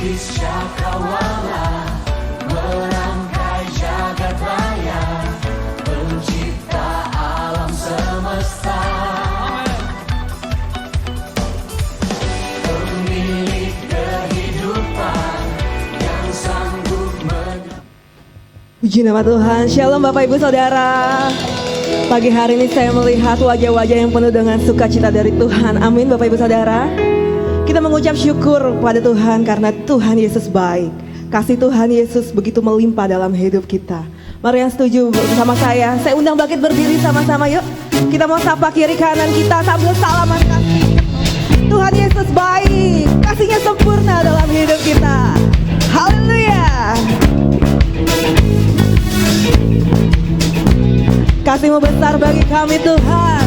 Iblis cakrawala merangkai jagat raya, pencipta alam semesta, pemilik kehidupan yang sanggup Puji nama Tuhan. Shalom Bapak Ibu Saudara. Pagi hari ini saya melihat wajah-wajah yang penuh dengan sukacita dari Tuhan. Amin Bapak Ibu Saudara. Kita mengucap syukur kepada Tuhan karena Tuhan Yesus baik. Kasih Tuhan Yesus begitu melimpah dalam hidup kita. Mari yang setuju bersama saya undang bangkit berdiri sama-sama yuk. Kita mau sapa kiri kanan kita sambil salaman kasih. Tuhan Yesus baik, kasihnya sempurna dalam hidup kita. Haleluya. Kasih-Mu besar bagi kami Tuhan.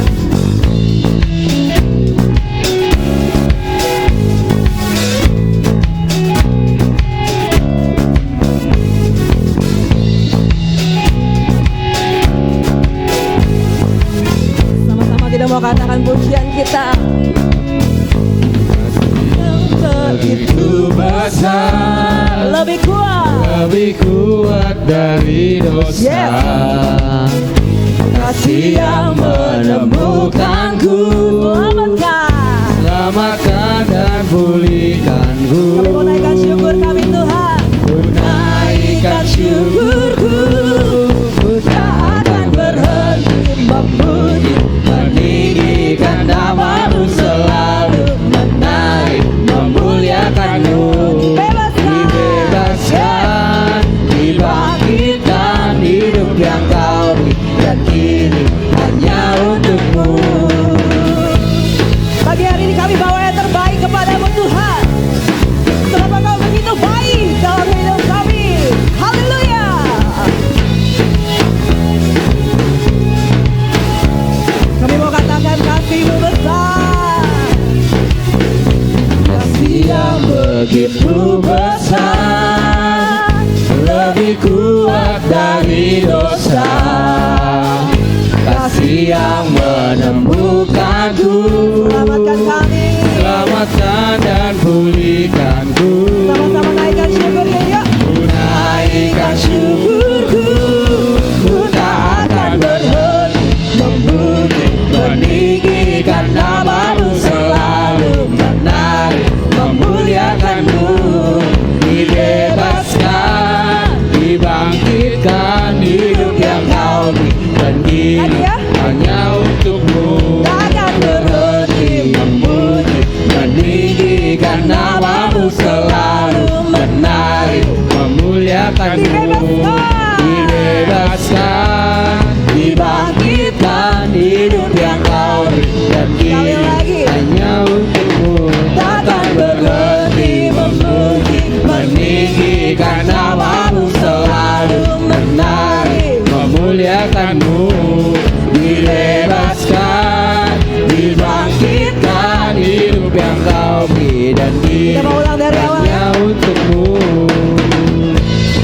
Sama-sama kita mau katakan pujian kita. Begitu besar, Lebih kuat dari dosa. Yes. Kasih yang menemukanku, selamatkan dan pulihkanku. Kami mau naikkan syukur kami Tuhan. Ku naikkan syukurku, ku tak akan berhenti memuji, meninggikan nama-Mu, selalu menarik, memuliakan-Mu. Dibebaskan, dibangkitkan, hidup yang Kau beri dan kini hanya untuk-Mu. Pagi hari ini kami bawa yang terbaik kepada-Mu Tuhan. Sebab Engkau begitu baik dalam hidup kami. Haleluya. Kami mau katakan kasih-Mu besar. Kasih yang begitu besar, lebih kuat dari dosa. Kasih yang menemukanku, Selamatkan kami. selamatkan dan pulihkanku. Sama-sama naikkan syukurnya yuk. Ku naikkan syukurku, ku tak akan berhenti memuji, meninggikan nama-Mu, selalu menarik, memuliakan-Mu. Dibebaskan, dibangkitkan, hidup yang Kau beri dan kini hanya untuk-Mu. Takkan Berhenti memuji, meninggikan nama-Mu, selalu menarik, memuliakan-Mu. Dibebaskan, dibangkitkan, hidup yang Kau beri dan kini hanya untuk-Mu. Takkan berhenti memuji, meninggikan nama-Mu, selalu menarik, memuliakan-Mu. Dibebaskan, dibangkitkan, hidup yang Kau beri dan kini Kita mau ulang dari awal. hanya untuk-Mu.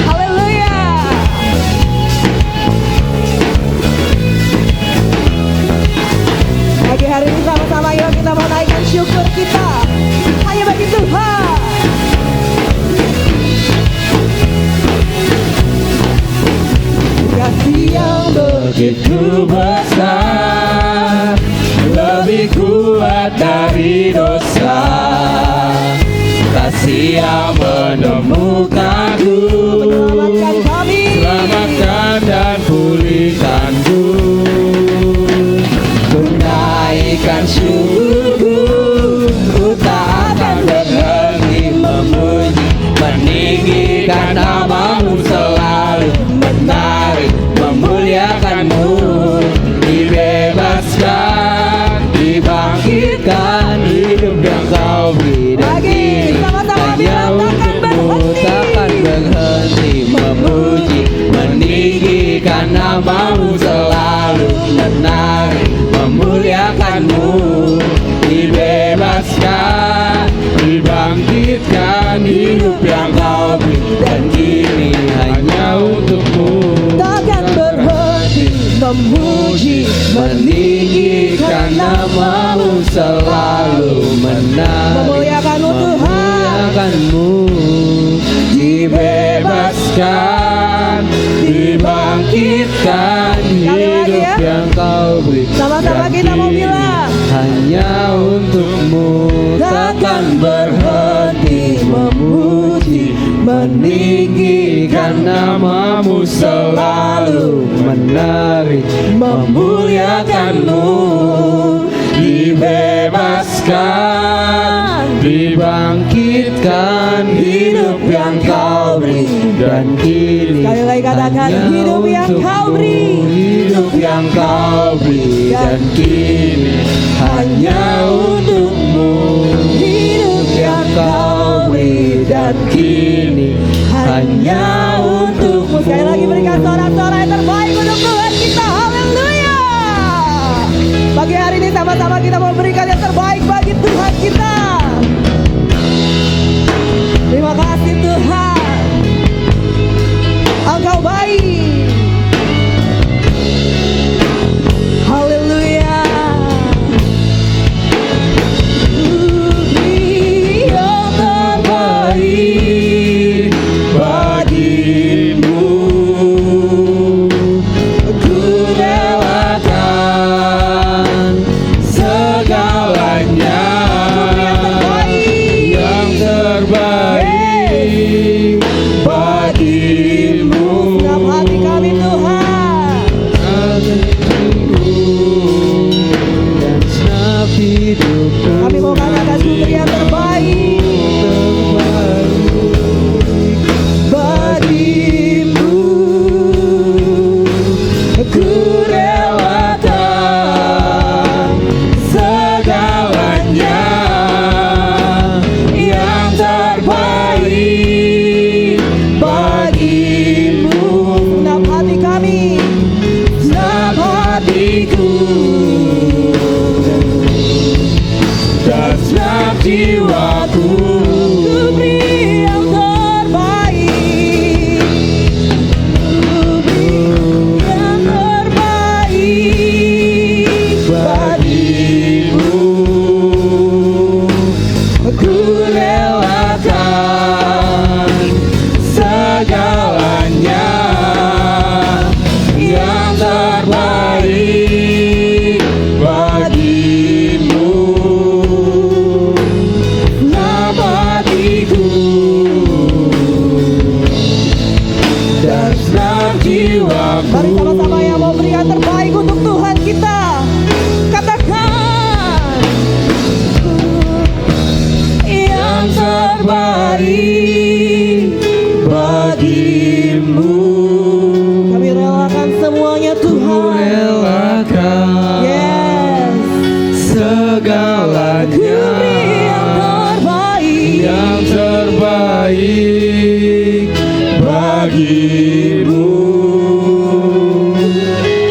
Haleluya. Pagi hari ini sama-sama yuk kita mau naikkan syukur kita hanya bagi Tuhan. Kasih yang Begitu besar, lebih kuat dari dosa. Kasih yang menemukanku, menyelamatkan kami. selamatkan dan pulihkanku. Ku naikkan syukurku, ku tak akan berhenti memuji, meninggikan nama-Mu, selalu menarik, memuliakan-Mu. Dibebaskan, dibangkitkan, hidup yang Kau beri dan kini hanya untuk-Mu. Takkan berhenti memuji, meninggikan nama-Mu, selalu menarik, memuliakan-Mu. Dibebaskan, dibangkitkan, hidup yang Kau beri dan kini hanya untuk-Mu. Takkan berhenti memuji, meninggikan nama-Mu, selalu menang, memuliakan-Mu Tuhan. memuliakan-Mu. Kau beri. Sama-sama kita mau bilang, hanya untukmu takkan berhenti memuji, meninggikan namamu, selalu menari memuliakanmu. Dibebaskan, dibangkitkan, hidup yang kau beri, dan kini sekali lagi katakan, hidup yang kau beri, hidup yang kau beri, dan kini hanya untukmu. Hidup yang kau beri, dan kini hanya untukmu. sekali lagi berikan sorak-sorai yang terbaik untuk Tuhan kita. Haleluya. Pagi hari ini sama-sama kita mau berikan yang terbaik bagi Tuhan kita. Terima kasih Tuhan, Engkau baik. Haleluya. Beri yang terbaik bagimu, ku relakan segalanya. Yang terbaik bagimu. Dalam hati kami Tuhan, Dan senap hidupku, kami mau katakan beri yang terbaik bagimu. ku relakan segalanya. Yang terbaik bagimu. Dalam hati kami, Senap hatiku dan senap jiwaku, ku beri yang terbaik, ku beri yang terbaik bagimu. Ku relakan segalanya. Yang terbaik bagimu. Senap hatiku dan senap jiwaku. Mari sama-sama yang mau beri yang terbaik untuk Tuhan kita, katakan yang terbaik bagimu. kami relakan semuanya Ku Tuhan. relakan Yes, segalanya. ku beri yang terbaik. Yang terbaik bagimu.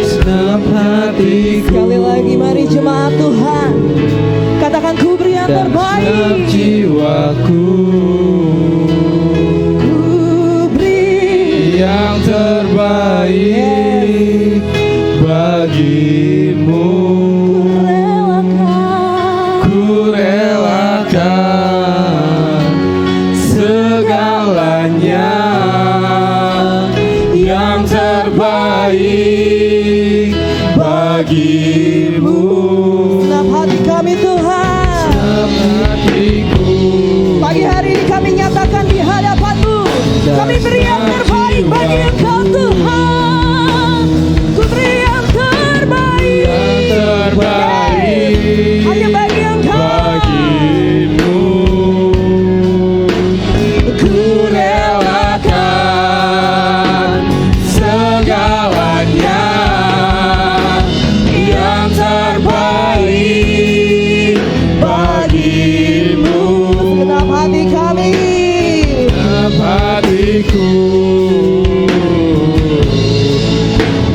Senap hatiku Sekali lagi mari jemaat Tuhan, katakan ku beri yang dan senap terbaik, jiwaku. ku beri Yang terbaik bagimu. relakan. Ku relakan segalanya. Yang terbaik bagimu. Senap hati kami Tuhan, Senap hatiku pagi hari ini kami nyatakan di hadapan-Mu, kami beri yang terbaik bagi Engkau Tuhan. Ku beri yang terbaik, yang terbaik hanya bagi Engkau. bagimu. Ku relakan segalanya. Yang terbaik bagimu. Segenap hati kami, Senap hatiku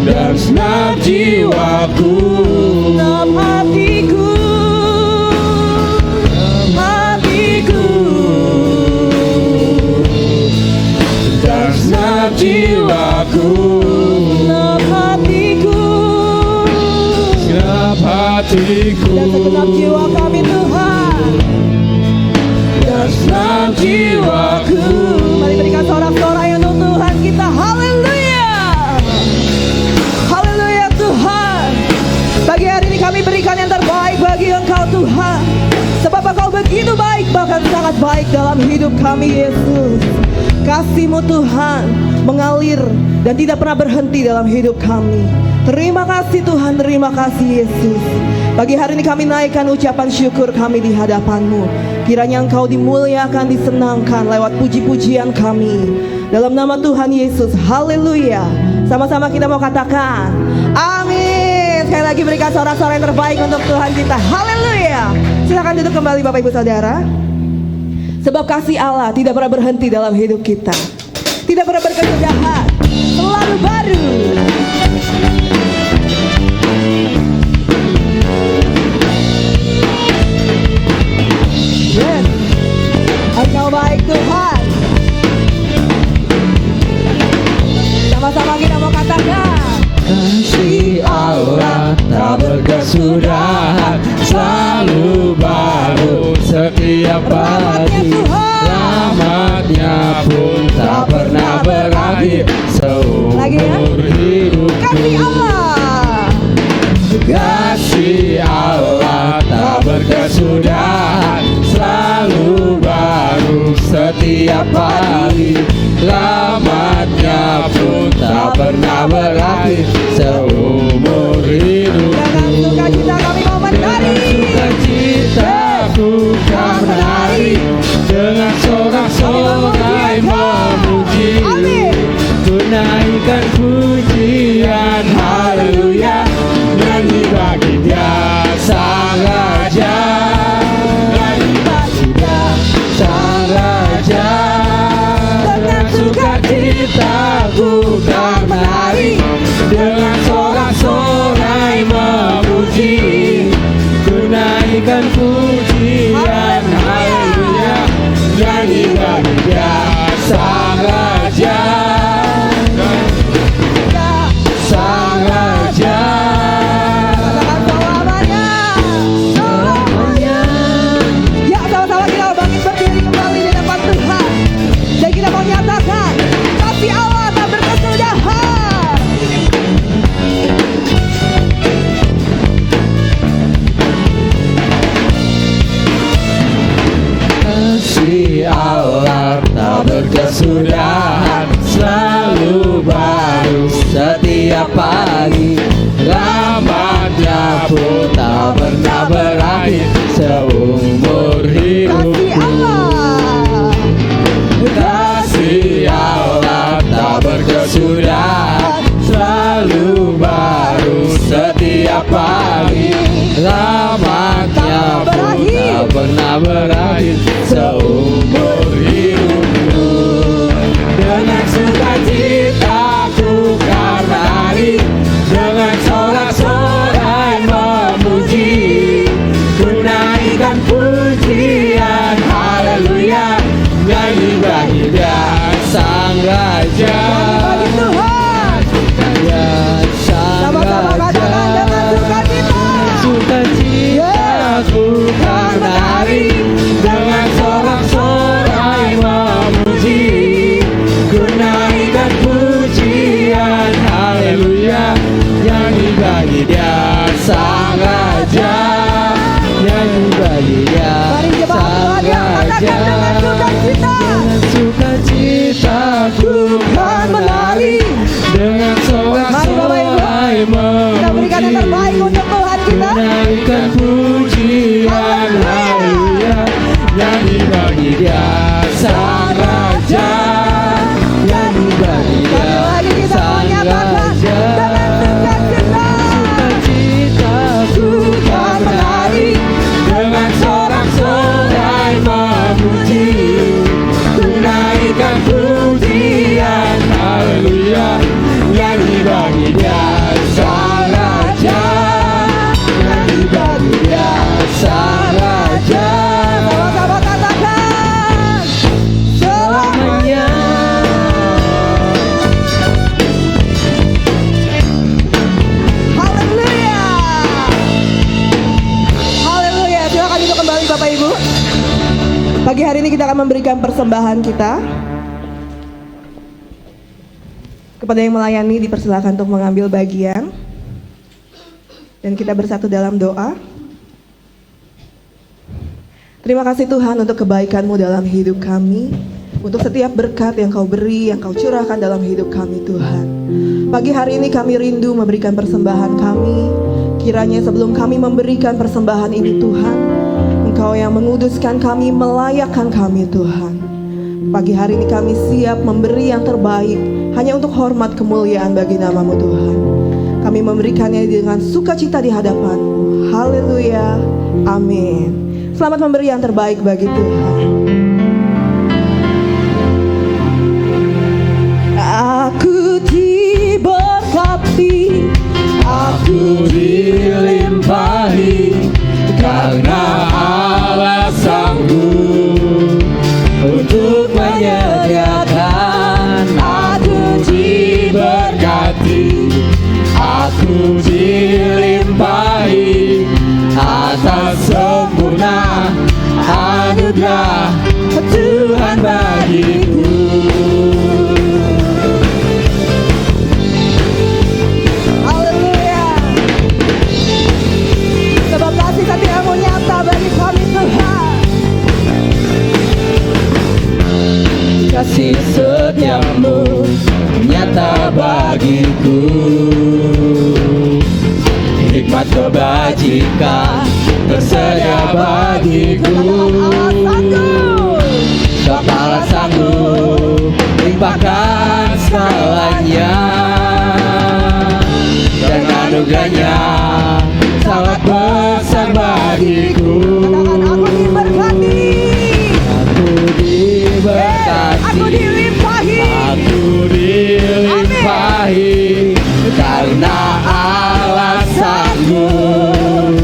dan senap jiwaku. segenap hatiku, hatiku, Dan senap jiwaku. segenap hatiku, Senap hatiku dan segenap jiwa kami Tuhan. dan senap jiwaku. Mari berikan sorak-sorai untuk Tuhan kita. Haleluya, haleluya Tuhan. terbaik dalam hidup kami Yesus. Kasih-Mu Tuhan mengalir dan tidak pernah berhenti dalam hidup kami. Terima kasih Tuhan, terima kasih Yesus. Pagi hari ini kami naikkan ucapan syukur kami di hadapan-Mu. Kiranya Engkau dimuliakan, disenangkan lewat puji-pujian kami. Dalam nama Tuhan Yesus, haleluya. Sama-sama kita mau katakan amin. Sekali lagi berikan sorak-sorai yang terbaik untuk Tuhan kita. Haleluya. Silakan duduk kembali Bapak Ibu Saudara. Sebab kasih Allah tidak pernah berhenti dalam hidup kita, tidak pernah berkesudahan, selalu baru. Yes, Engkau baik Tuhan. Sama-sama kita mau katakan Kasih Allah tak berkesudahan, selalu baru setiap pagi. Rahmatnya pun tak pernah berakhir seumur hidup. kasih Allah. Kasih Allah tak berkesudahan, selalu baru setiap pagi. Rahmatnya pun tak pernah berakhir seumur hidup. Dengan sukacita kami mau menari. Sukacitaku kan menari, dengan sorak-sorai memuji. Amin. Ku naikkan pujian, haleluya. Nyanyi bagi Dia Sang Raja, nyanyi bagi Dia Sang Raja. Dengan sukacitaku kan menari, dengan sorak-sorai memuji. Ku naikkan pujian, haleluya. Nyanyi bagi Dia Sang Raja, Sang Raja. Katakan selamanya. Selamanya. Ya, sama-sama kita bangkit berdiri kembali di depan Tuhan. Dan kita mau nyatakan kasih Allah tak berkesudahan. Kasih Allah tak berkesudahan, selalu baru setiap pagi. Rahmatnya pun tak pernah berakhir seumur hidup. Kasih Allah. Kasih Allah tak berkesudahan, selalu baru setiap pagi. Rahmatnya pun tak pernah berakhir seumur hidupku. Dengan sukacitaku kan menari, dengan sorak-sorai memuji. Ku naikkan pujian, haleluya. Nyanyi bagi Dia Sang Raja, Bagi Tuhan. Dia Sang Sama-sama katakan dengan sukacita. Sukacitaku kan menari, dengan sorak-sorai memuji. Ku naikkan pujian, haleluya. Nyanyi bagi Dia Sang Raja, nyanyi bagi Dia Mari jemaat Sang Tuhan yang Raja. katakan dengan sukacita. Dengan sukacitaku kan menari, dengan sorak-sorai memuji. Kita berikan yang terbaik untuk Tuhan kita. Naikkan pujian, haleluya. Nyanyi bagi Dia Sang Raja, nyanyi bagi Dia Sekali lagi kita Sang menyatakan Raja. dengan sukacita. Sukacitaku kan menari, dengan sorak-sorai memuji. Ku naikkan pujian, haleluya. Nyanyi bagi Dia Sang Raja, nyanyi bagi Dia Sang Raja. Sama-sama katakan Selamanya. haleluya. Haleluya. Silakan duduk kembali Bapak Ibu. Pagi hari ini kita akan memberikan persembahan kita. Kepada yang melayani dipersilakan untuk mengambil bagian. Dan kita bersatu dalam doa. Terima kasih Tuhan untuk kebaikan-Mu dalam hidup kami, untuk setiap berkat yang Kau beri, yang Kau curahkan dalam hidup kami Tuhan. Pagi hari ini kami rindu memberikan persembahan kami. Kiranya sebelum kami memberikan persembahan ini Tuhan, Engkau yang menguduskan kami, melayakkan kami Tuhan. Pagi hari ini kami siap memberi yang terbaik hanya untuk hormat kemuliaan bagi nama-Mu Tuhan. Kami memberikannya dengan sukacita di hadapan-Mu. Haleluya, amin. Selamat memberi yang terbaik bagi Tuhan. Aku diberkati, Aku dilimpahi karena Allah sanggup untuk menyediakan. Aku diberkati, aku dilimpahi atas sempurna anugerah Tuhan bagiku. kasih setia-Mu nyata bagi kami Tuhan. Kasih setiamu nyata bagiku, hikmat kebajikan tersedia bagiku. Kepala sanggup limpahkan segalanya, dan anugerahnya sangat besar bagiku. Aku diberkati, aku dilimpahi, aku dilimpahi karena Allah sanggup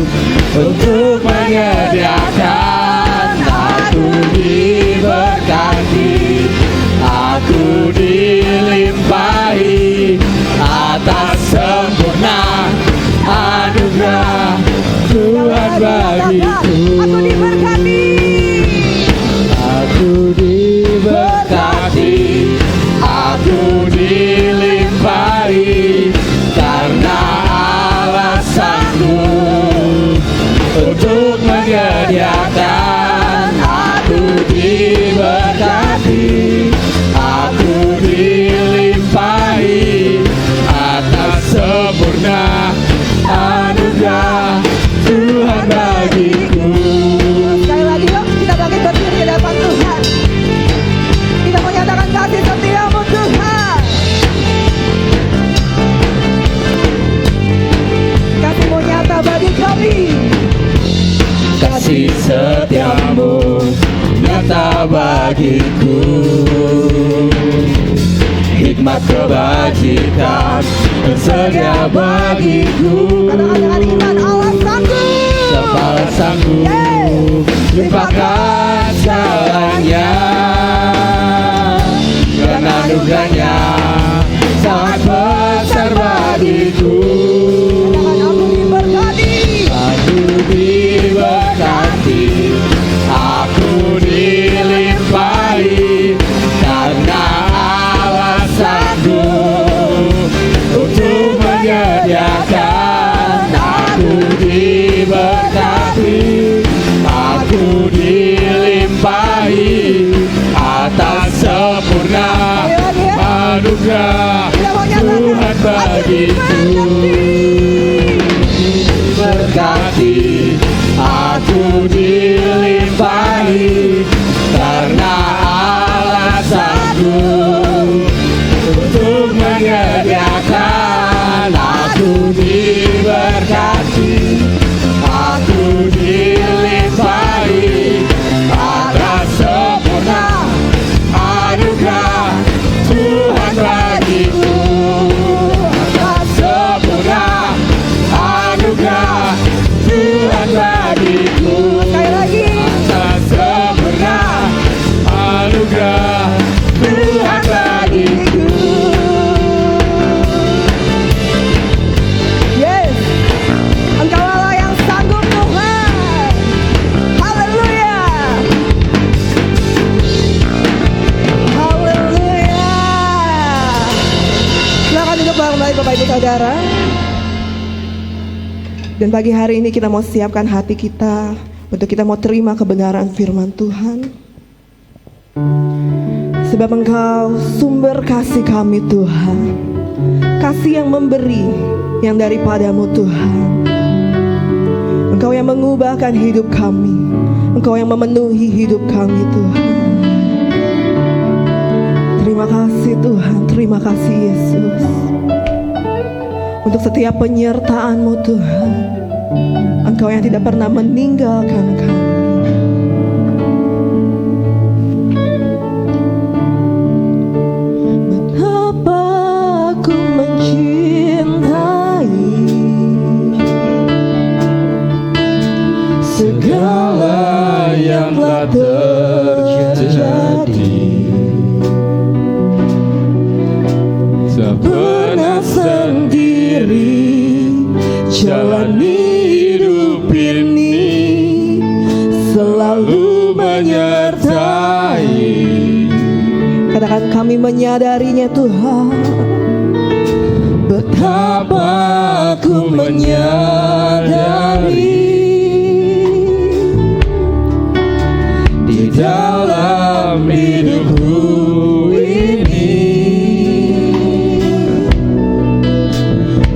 untuk menyediakan. Aku diberkati, aku dilimpahi atas sempurna anugerah Tuhan bagiku. Aku diberkati, aku diberkati, aku dilimpahi karena Allah sanggup untuk menyediakan. Aku diberkati, aku dilimpahi atas sempurna anugerah Tuhan bagiku. Sekali lagi yuk kita bangkit berdiri ke depan Tuhan. Kita mau nyatakan kasih setia-Mu Tuhan. Kasih-Mu nyata bagi kami. Kasih setiamu nyata bagiku, hikmat kebajikan tersedia bagiku. Katakan dengan iman, Allah sanggup. Kepala sanggup limpahkan segalanya, dan anugerahnya sangat besar bagiku. Katakan Aku dilimpahi karena Allah sanggup untuk menyediakan. Aku diberkati, aku dilimpahi atas sempurna anugerah Tuhan bagiku. Diberkati, aku dilimpahi karena Allah sanggup untuk menyediakan. Aku diberkati, aku dilimpahi atas sempurna anugerah Tuhan bagiku. Atas sempurna anugerah Tuhan bagiku. sekali lagi. Atas sempurna anugerah Tuhan bagiku. Yes, Engkau Allah yang sanggup Tuhan. Haleluya, haleluya. Silakan duduk kembali Bapak Ibu Saudara. Dan pagi hari ini kita mau siapkan hati kita untuk kita mau terima kebenaran firman Tuhan. Sebab Engkau sumber kasih kami Tuhan, kasih yang memberi yang daripadamu Tuhan. Engkau yang mengubahkan hidup kami, Engkau yang memenuhi hidup kami Tuhan. Terima kasih Tuhan, terima kasih Yesus untuk setiap penyertaan-Mu Tuhan. Engkau yang tidak pernah meninggalkan kami. Betapa aku mencintai segala yang telah terjadi. Tak pernah sendiri jalani hidup ini, selalu menyertai. Katakan, kami menyadarinya Tuhan. Betapa aku menyadari di dalam hidupku ini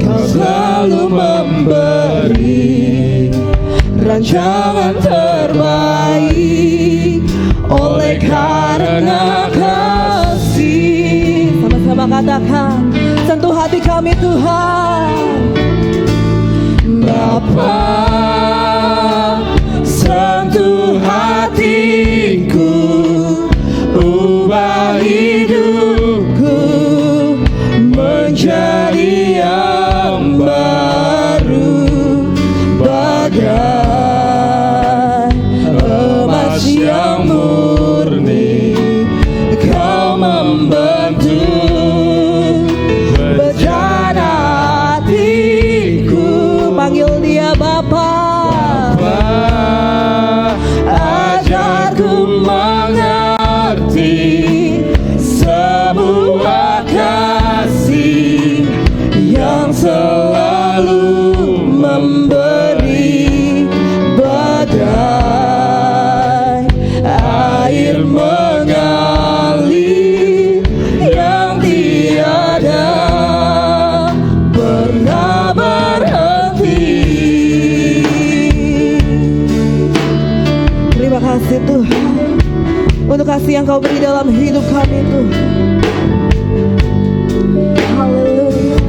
Kau selalu memberi rancangan terbaik oleh karena kasih. Sama-sama katakan, sentuh hati kami Tuhan. Bapa, sentuh hatiku, ubah hidupku menjadi yang baru, bagai emas yang murni. Kau membantu bejana hatiku. Panggil dia Bapa. Ajarku mengerti sebuah kasih yang selalu memberi, bagai air mengalir yang tiada pernah berhenti. Terima kasih Tuhan untuk kasih yang Kau beri dalam hidup kami Tuhan. Haleluya.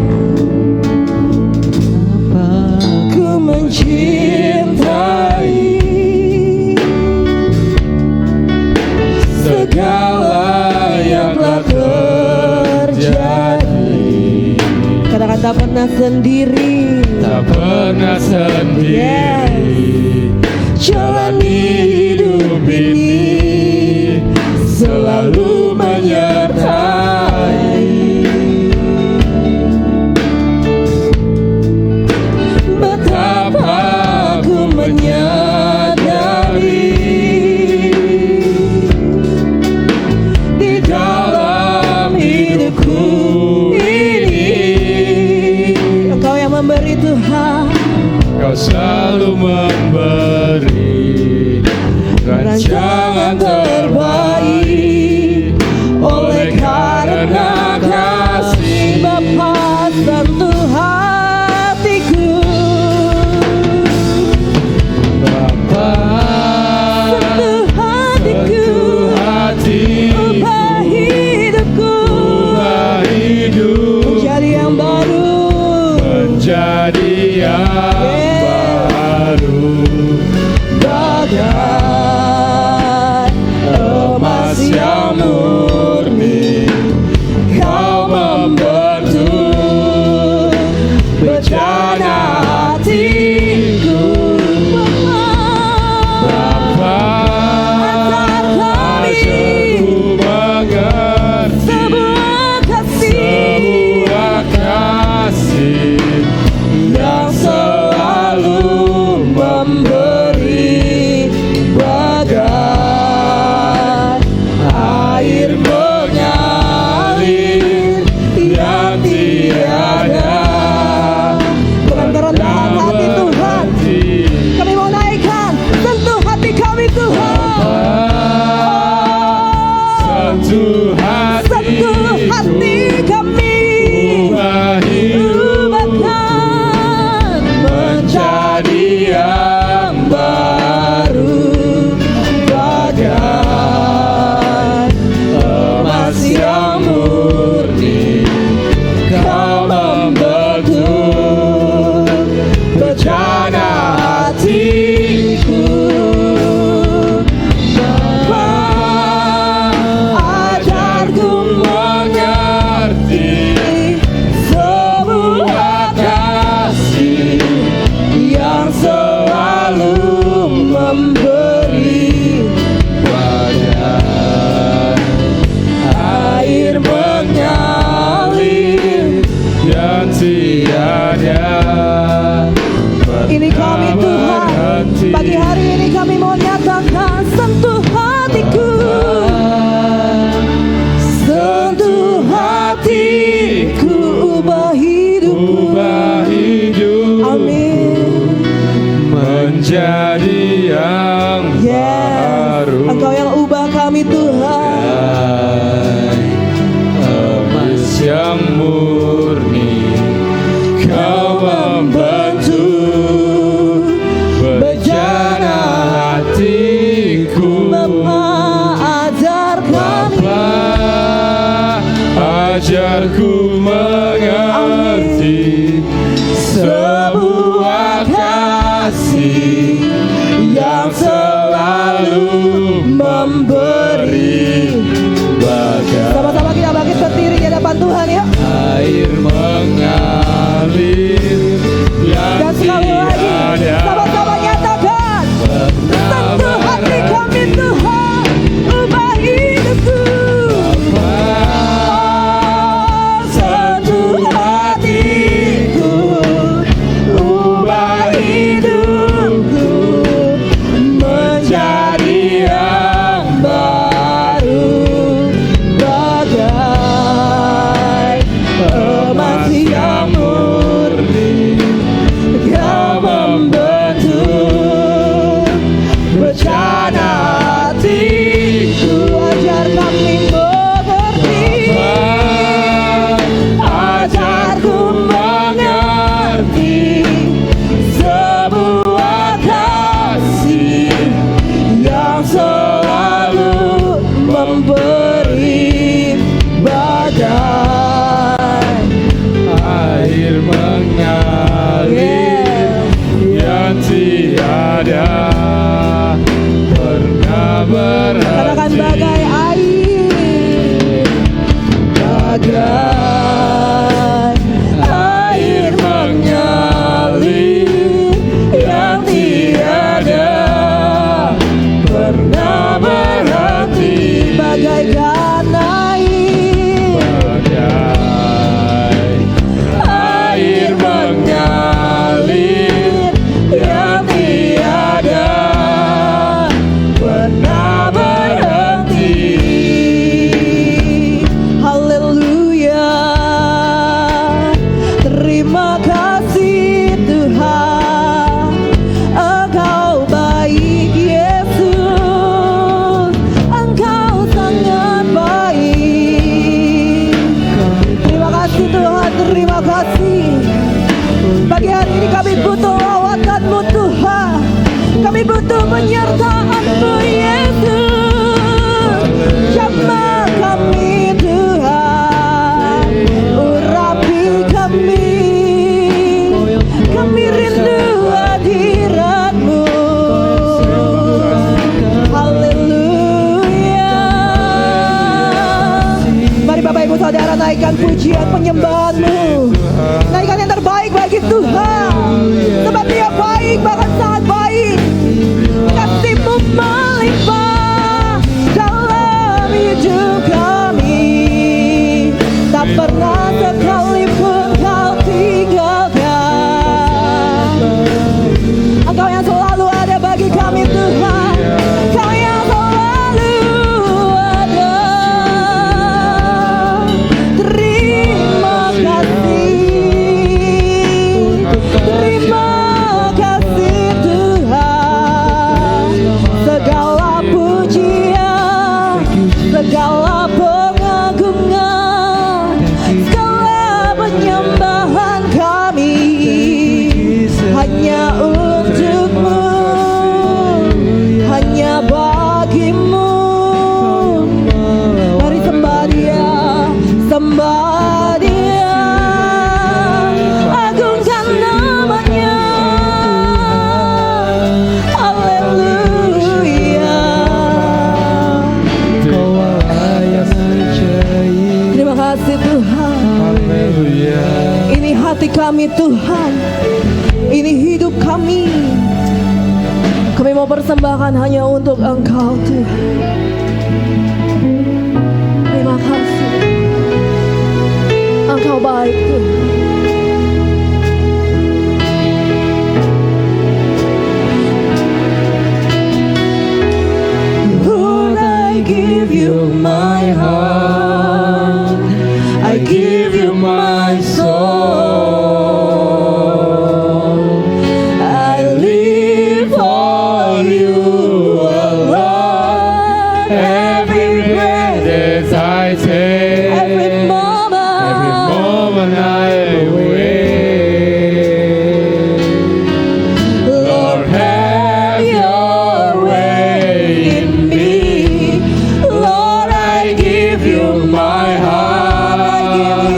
Aku mencintai segala yang telah terjadi. Katakan, tak pernah sendiri, tak pernah sendiri. jalani hidup ini, selalu menyertai. Betapa aku menyadari di dalam hidupku ini, Engkau yang memberi Tuhan. Kau selalu memberi rancangan terbaik oleh Ku mengerti sebuah kasih yang selalu memberi bagai Sama-sama kita bangkit berdiri di hadapan Tuhan ya. air mengalir yang Dan sekali lagi tiada sama-sama nyatakan, sentuh hati kami Tuhan, ubah hidupku. Sentuh hatiku, ubah hidupku menjadi yang baru, bagai emas yang murni. Kau membentuk rencana hatiku, ajar kami mengerti, ajarku mengerti sebuah kasih yang selalu memberi bagai air mengalir yang tiada pernah katakan berhenti. bagai air, bagai air mengalir yang tiada pernah berhenti, bagaikan air, Bagai air mengalir yang tiada pernah berhenti. Haleluya, terima kasih Tuhan, Engkau baik Yesus, Engkau sangat baik. Terima kasih Tuhan, terima kasih. Pagi hari ini kami butuh lawatan-Mu Tuhan, kami butuh penyertaan-Mu Yesus. Jamah kami Tuhan, urapi kami, kami rindu hadirat-Mu. Haleluya. Mari Bapak Ibu Saudara naikkan pujian penyembahan-Mu, naikkan yang terbaik bagi Tuhan, sebab Dia baik, bahkan sangat baik. Kasih-Mu melimpah dalam hidup kami, tak pernah sekalipun Kau tinggalkan. Engkau yang selalu ada bagi kami Tuhan, Kau yang selalu ada. Terima kasih, terima kasih Tuhan. Segala pujian, segala pengagungan, segala penyembahan kami hanya untuk-Mu, hanya bagi-Mu. Mari sembah Dia, sembah Dia, agungkan namanya. Haleluya. Terima kasih Tuhan. Haleluya. Ini hati kami Tuhan, ini hidup kami. Kami mau persembahkan hanya untuk Engkau Tuhan. Terima kasih, Engkau baik Tuhan. Lord, I give you my heart, I give you my soul. I live for you alone. Every breath, As I take every moment I wait. Lord, have your way in me. Lord, I give you my heart, I give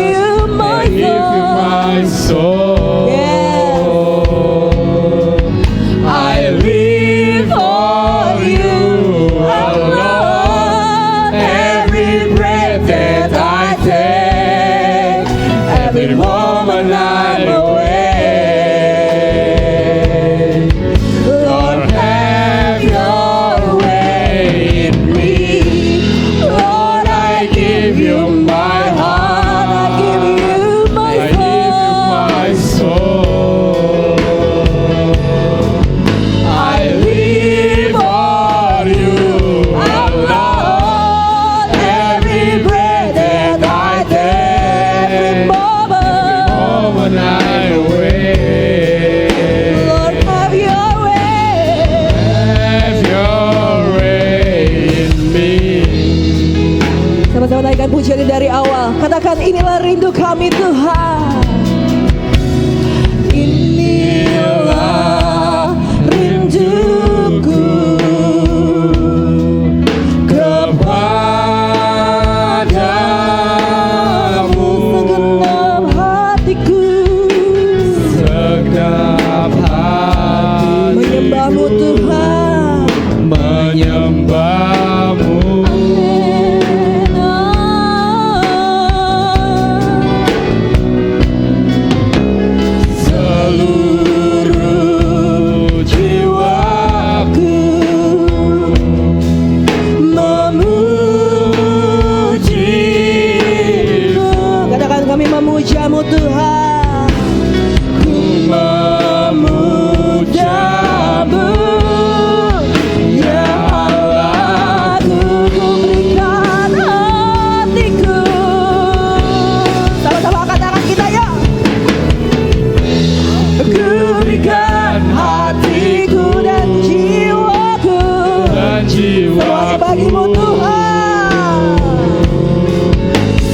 nyanyikan pujian ini dari awal. Katakan, inilah rindu kami Tuhan. Inilah rinduku kepadamu, segenap hatiku, segenap hati menyembahmu Tuhan. menyembahmu. Seluruh jiwaku memujimu, Katakan, kami memujamu Tuhan. ku memujamu, ya Allah. Ku berikan hatiku. Sama-sama angkat tangan kita yuk. Ku berikan hatiku dan jiwaku, Dan semuanya bagimu jiwaku, Tuhan.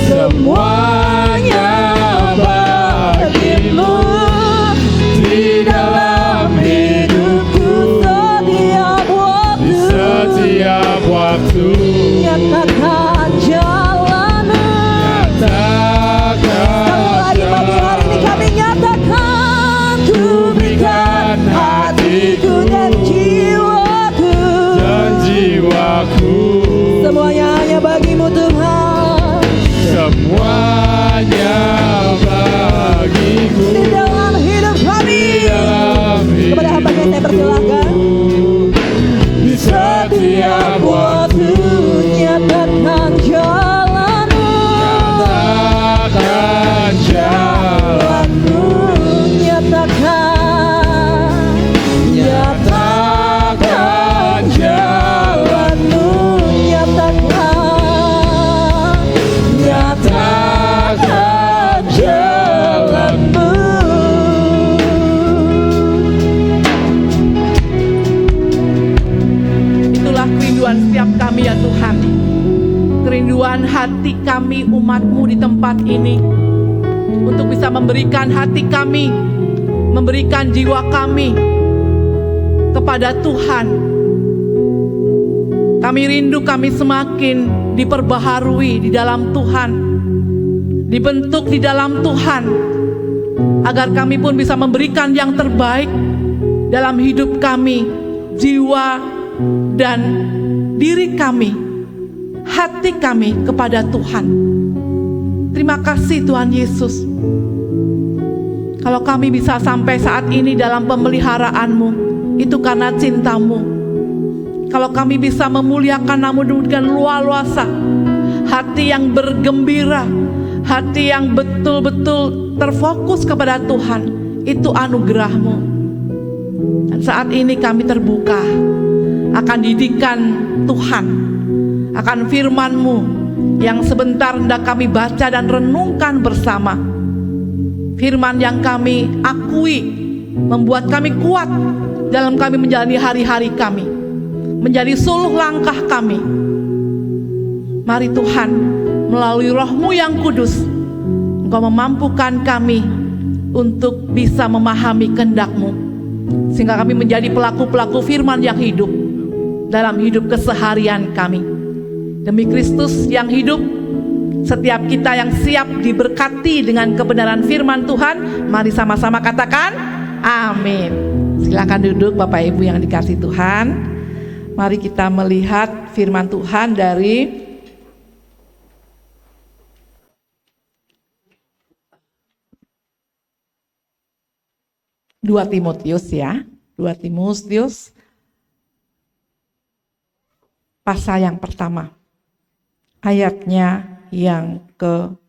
semuanya bagimu. Di dalam hidupku, Setiap di waktu setiap waktu, nyatakan jalanmu. Sekali lagi pagi hari ini kami nyatakan, ku berikan hatiku dan jiwaku, dan jiwaku, semuanya hanya bagimu Tuhan. semuanya bagiku. Di dalam hidup kami, Dalam kepada hambanya saya persilahkan. di setiap waktu, Nyatakan jalanmu, katakan jalanmu, nyatakan jalanmu, nyatakan jalanmu. Itulah kerinduan setiap kami ya Tuhan. Kerinduan hati kami umat-Mu di tempat ini. Untuk bisa memberikan hati kami, memberikan jiwa kami kepada Tuhan. Kami rindu kami semakin diperbaharui di dalam Tuhan, dibentuk di dalam Tuhan, agar kami pun bisa memberikan yang terbaik dalam hidup kami, jiwa dan diri kami, hati kami kepada Tuhan. Terima kasih Tuhan Yesus. Kalau kami bisa sampai saat ini dalam pemeliharaan-Mu, itu karena cinta-Mu. Kalau kami bisa memuliakan Namu dengan luar-luasa, hati yang bergembira, hati yang betul-betul terfokus kepada Tuhan, itu anugerah-Mu. Dan saat ini kami terbuka akan didikan Tuhan, akan firman-Mu yang sebentar hendak kami baca dan renungkan bersama. Firman yang kami akui membuat kami kuat dalam kami menjalani hari-hari kami, menjadi suluh langkah kami. Mari Tuhan, melalui Roh-Mu yang kudus, Engkau memampukan kami untuk bisa memahami kehendak-Mu, sehingga kami menjadi pelaku-pelaku firman yang hidup dalam hidup keseharian kami. Demi Kristus yang hidup, setiap kita yang siap diberkati dengan kebenaran firman Tuhan, mari sama-sama katakan amin. Silakan duduk Bapak Ibu yang dikasihi Tuhan. Mari kita melihat firman Tuhan dari Dua Timotius ya, 2 Timotius pasal yang pertama, ayatnya yang ke-5.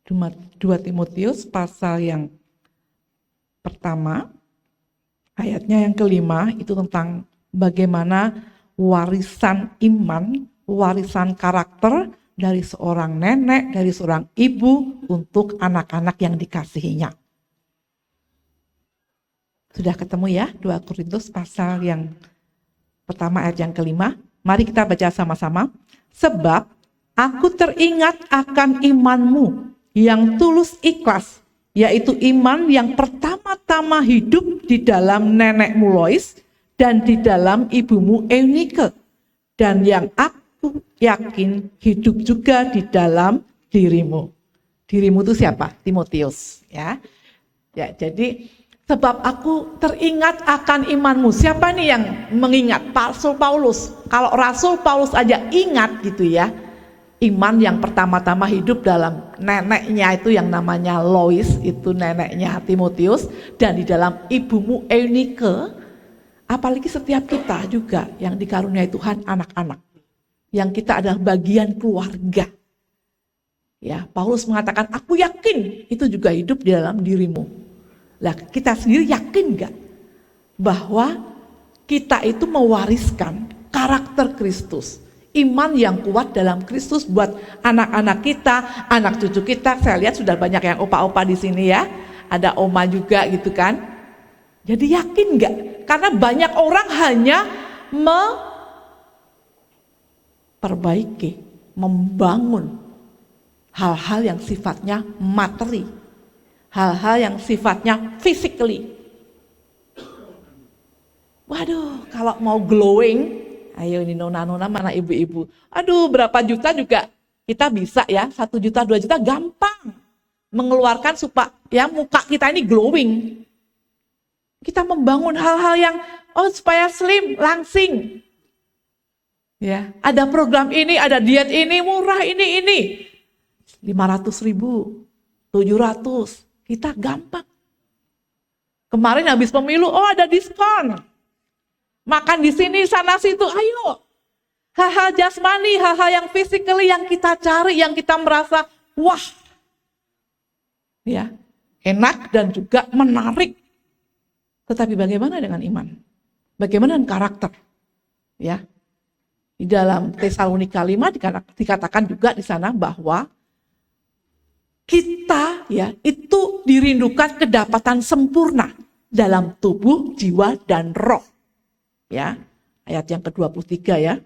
2 Timotius pasal yang pertama, ayatnya yang ke-5 itu tentang bagaimana warisan iman, warisan karakter dari seorang nenek, dari seorang ibu untuk anak-anak yang dikasihinya. Sudah ketemu ya 2 Korintus pasal yang pertama ayat yang kelima. Mari kita baca sama-sama. Sebab aku teringat akan imanmu yang tulus ikhlas, yaitu iman yang pertama-tama hidup di dalam nenekmu Lois dan di dalam ibumu Eunike, dan yang aku yakin hidup juga di dalam dirimu. Dirimu itu siapa? Timotius, ya. Ya, jadi sebab aku teringat akan imanmu. Siapa nih yang mengingat? Rasul Paulus. Kalau Rasul Paulus aja ingat gitu ya. Iman yang pertama-tama hidup dalam neneknya itu yang namanya Lois, itu neneknya Timotius, dan di dalam ibumu Eunike. Apalagi setiap kita juga yang dikaruniai Tuhan anak-anak. Yang kita adalah bagian keluarga. Ya, Paulus mengatakan, aku yakin itu juga hidup di dalam dirimu. Lah, kita sendiri yakin gak bahwa kita itu mewariskan karakter Kristus, iman yang kuat dalam Kristus buat anak-anak kita, anak cucu kita. Saya lihat sudah banyak yang opa-opa di sini ya, ada oma juga gitu kan. Jadi yakin gak? Karena banyak orang hanya memperbaiki, membangun hal-hal yang sifatnya materi, hal-hal yang sifatnya physically. Waduh, kalau mau glowing, ayo ini nona-nona mana ibu-ibu. Aduh, berapa juta juga kita bisa ya, 1 juta, 2 juta gampang mengeluarkan supaya ya muka kita ini glowing. Kita membangun hal-hal yang supaya slim, langsing. Ya, ada program ini, ada diet ini, murah ini. 500.000, 700, kita gampang. Kemarin habis pemilu, ada diskon. Makan di sini, sana situ, ayo. Hal-hal jasmani, hal-hal yang physically yang kita cari, yang kita merasa wah. Ya, enak dan juga menarik. Tetapi bagaimana dengan iman? Bagaimana dengan karakter? Ya. Di dalam Tesalonika 5 dikatakan juga di sana bahwa kita ya itu dirindukan kedapatan sempurna dalam tubuh, jiwa dan roh. Ya. Ayat yang ke-23 ya.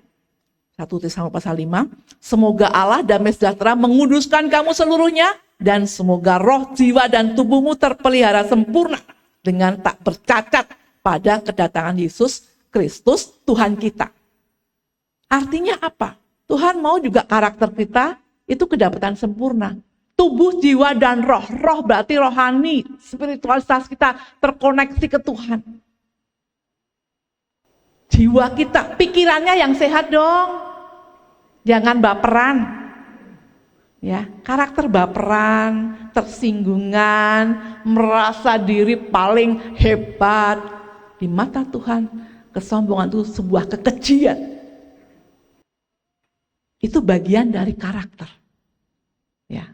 1 Tesalonika pasal 5. Semoga Allah damai sejahtera menguduskan kamu seluruhnya dan semoga roh, jiwa dan tubuhmu terpelihara sempurna dengan tak bercacat pada kedatangan Yesus Kristus Tuhan kita. Artinya apa? Tuhan mau juga karakter kita itu kedapatan sempurna. Tubuh, jiwa, dan roh. Roh berarti rohani, spiritualitas kita terkoneksi ke Tuhan. Jiwa kita, pikirannya yang sehat dong. Jangan baperan. Ya, karakter baperan, tersinggungan, merasa diri paling hebat. Di mata Tuhan, kesombongan itu sebuah kekejian. Itu bagian dari karakter. Ya.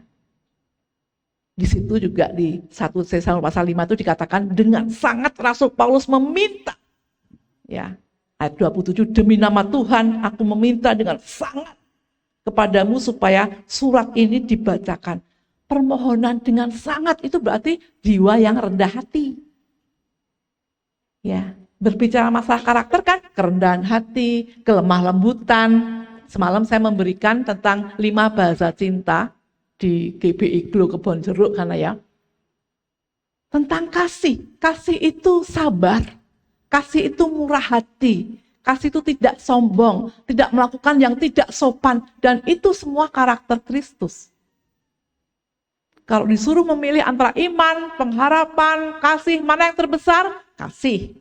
Di situ juga di 1 Tesalonika pasal 5 itu dikatakan dengan sangat Rasul Paulus meminta. Ya. Ayat 27, demi nama Tuhan aku meminta dengan sangat kepadamu supaya surat ini dibacakan. Permohonan dengan sangat itu berarti jiwa yang rendah hati. Ya, berbicara masalah karakter kan, kerendahan hati, kelemah lembutan. Semalam saya memberikan tentang 5 bahasa cinta di GBI Glo Kebon Jeruk karena ya. Tentang kasih. Kasih itu sabar. Kasih itu murah hati. Kasih itu tidak sombong, tidak melakukan yang tidak sopan, dan itu semua karakter Kristus. Kalau disuruh memilih antara iman, pengharapan, kasih, mana yang terbesar? Kasih.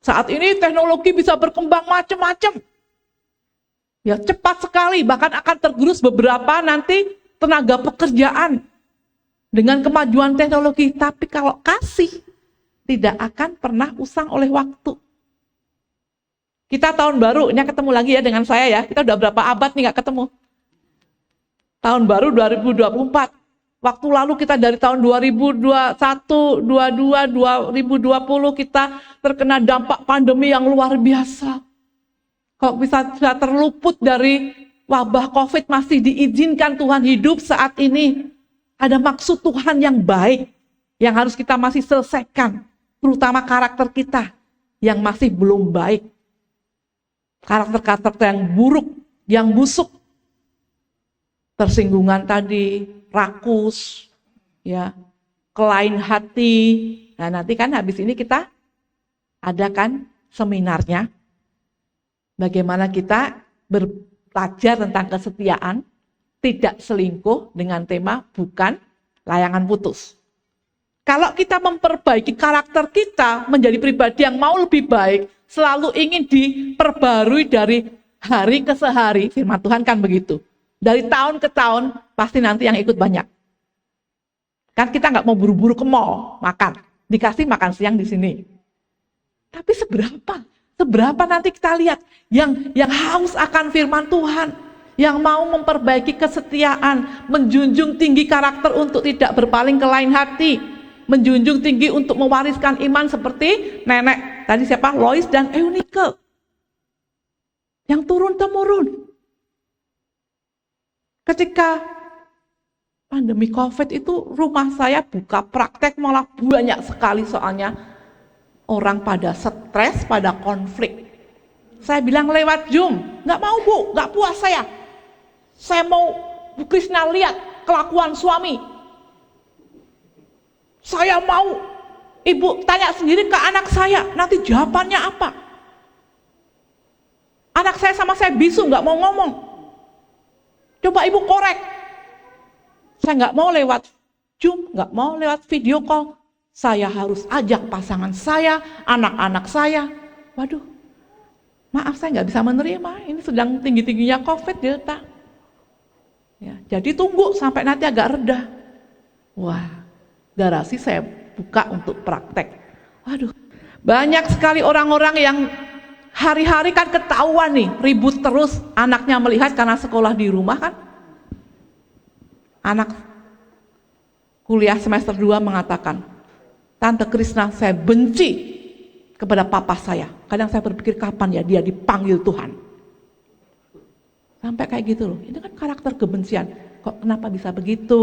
Saat ini teknologi bisa berkembang macam-macam. Ya, cepat sekali, bahkan akan tergerus beberapa nanti tenaga pekerjaan dengan kemajuan teknologi. Tapi kalau kasih tidak akan pernah usang oleh waktu. Kita tahun baru, ini ketemu lagi ya dengan saya ya. Kita udah berapa abad nih gak ketemu. Tahun baru 2024. Waktu lalu kita dari tahun 2021, 22, 2020 kita terkena dampak pandemi yang luar biasa. Kok bisa terluput dari wabah COVID masih diizinkan Tuhan hidup saat ini. Ada maksud Tuhan yang baik yang harus kita masih selesaikan. terutama karakter kita yang masih belum baik. Karakter-karakter yang buruk, yang busuk. Tersinggungan tadi, rakus, ya, kelain hati. Nah, nanti kan habis ini kita adakan seminarnya. Bagaimana kita belajar tentang kesetiaan, tidak selingkuh dengan tema bukan layangan putus. Kalau kita memperbaiki karakter kita menjadi pribadi yang mau lebih baik, selalu ingin diperbarui dari hari ke hari, firman Tuhan kan begitu. Dari tahun ke tahun, pasti nanti yang ikut banyak. Kan kita nggak mau buru-buru ke mall, makan. Dikasih makan siang di sini. Tapi seberapa? Seberapa nanti kita lihat yang haus akan firman Tuhan, yang mau memperbaiki kesetiaan, menjunjung tinggi karakter untuk tidak berpaling ke lain hati, menjunjung tinggi untuk mewariskan iman seperti nenek tadi siapa? Lois dan Eunike. Yang turun-temurun. Ketika pandemi COVID itu rumah saya buka praktek malah banyak sekali soalnya orang pada stres, pada konflik. Saya bilang lewat Zoom, nggak mau Bu, nggak puas saya. Saya mau Bu Krisna lihat kelakuan suami. Saya mau Ibu tanya sendiri ke anak saya, nanti jawabannya apa? Anak saya sama saya bisu, nggak mau ngomong. Coba Ibu korek. Saya nggak mau lewat Zoom, nggak mau lewat video call. Saya harus ajak pasangan saya, anak-anak saya. Waduh, maaf saya nggak bisa menerima. Ini sedang tinggi-tingginya COVID Delta. Ya, jadi tunggu sampai nanti agak reda. Wah, garasi saya buka untuk praktek. Waduh, banyak sekali orang-orang yang hari-hari kan ketahuan nih, ribut terus. Anaknya melihat karena sekolah di rumah kan. Anak kuliah semester 2 mengatakan, Tante Krisna, saya benci kepada papa saya. Kadang saya berpikir kapan ya dia dipanggil Tuhan. Sampai kayak gitu loh. Ini kan karakter kebencian. Kok kenapa bisa begitu?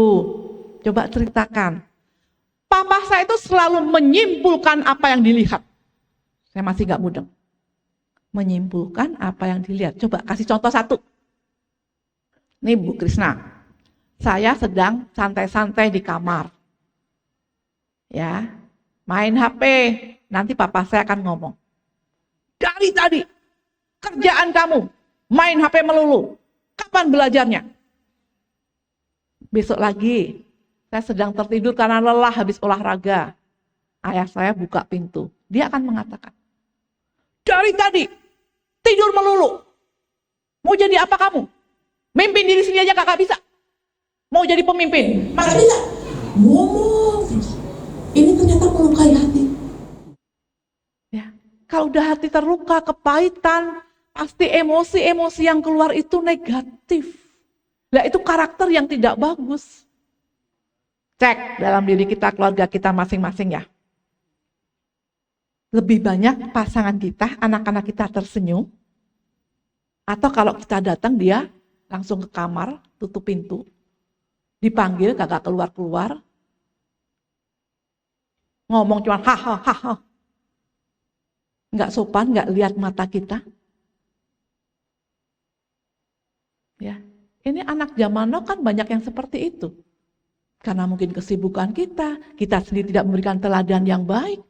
Coba ceritakan. Papa saya itu selalu menyimpulkan apa yang dilihat. Saya masih gak mudeng. Menyimpulkan apa yang dilihat. Coba kasih contoh satu. Nih Bu Krisna, saya sedang santai-santai di kamar. Ya, main HP, nanti papa saya akan ngomong. Dari tadi, kerjaan kamu, main HP melulu. Kapan belajarnya? Besok lagi, saya sedang tertidur karena lelah habis olahraga. Ayah saya buka pintu. Dia akan mengatakan, dari tadi, tidur melulu. Mau jadi apa kamu? Mimpin diri sendiri aja kakak bisa. Mau jadi pemimpin, masa bisa? Ngomong. Ini ternyata melukai hati. Ya, kalau udah hati terluka, kepahitan, pasti emosi-emosi yang keluar itu negatif. Nah, itu karakter yang tidak bagus. Cek dalam diri kita, keluarga kita masing-masing ya. Lebih banyak pasangan kita, anak-anak kita tersenyum, atau kalau kita datang dia langsung ke kamar, tutup pintu, dipanggil kagak keluar-keluar, ngomong cuma hahaha, nggak sopan, nggak lihat mata kita. Ya, ini anak zaman now kan banyak yang seperti itu. Karena mungkin kesibukan kita sendiri tidak memberikan teladan yang baik.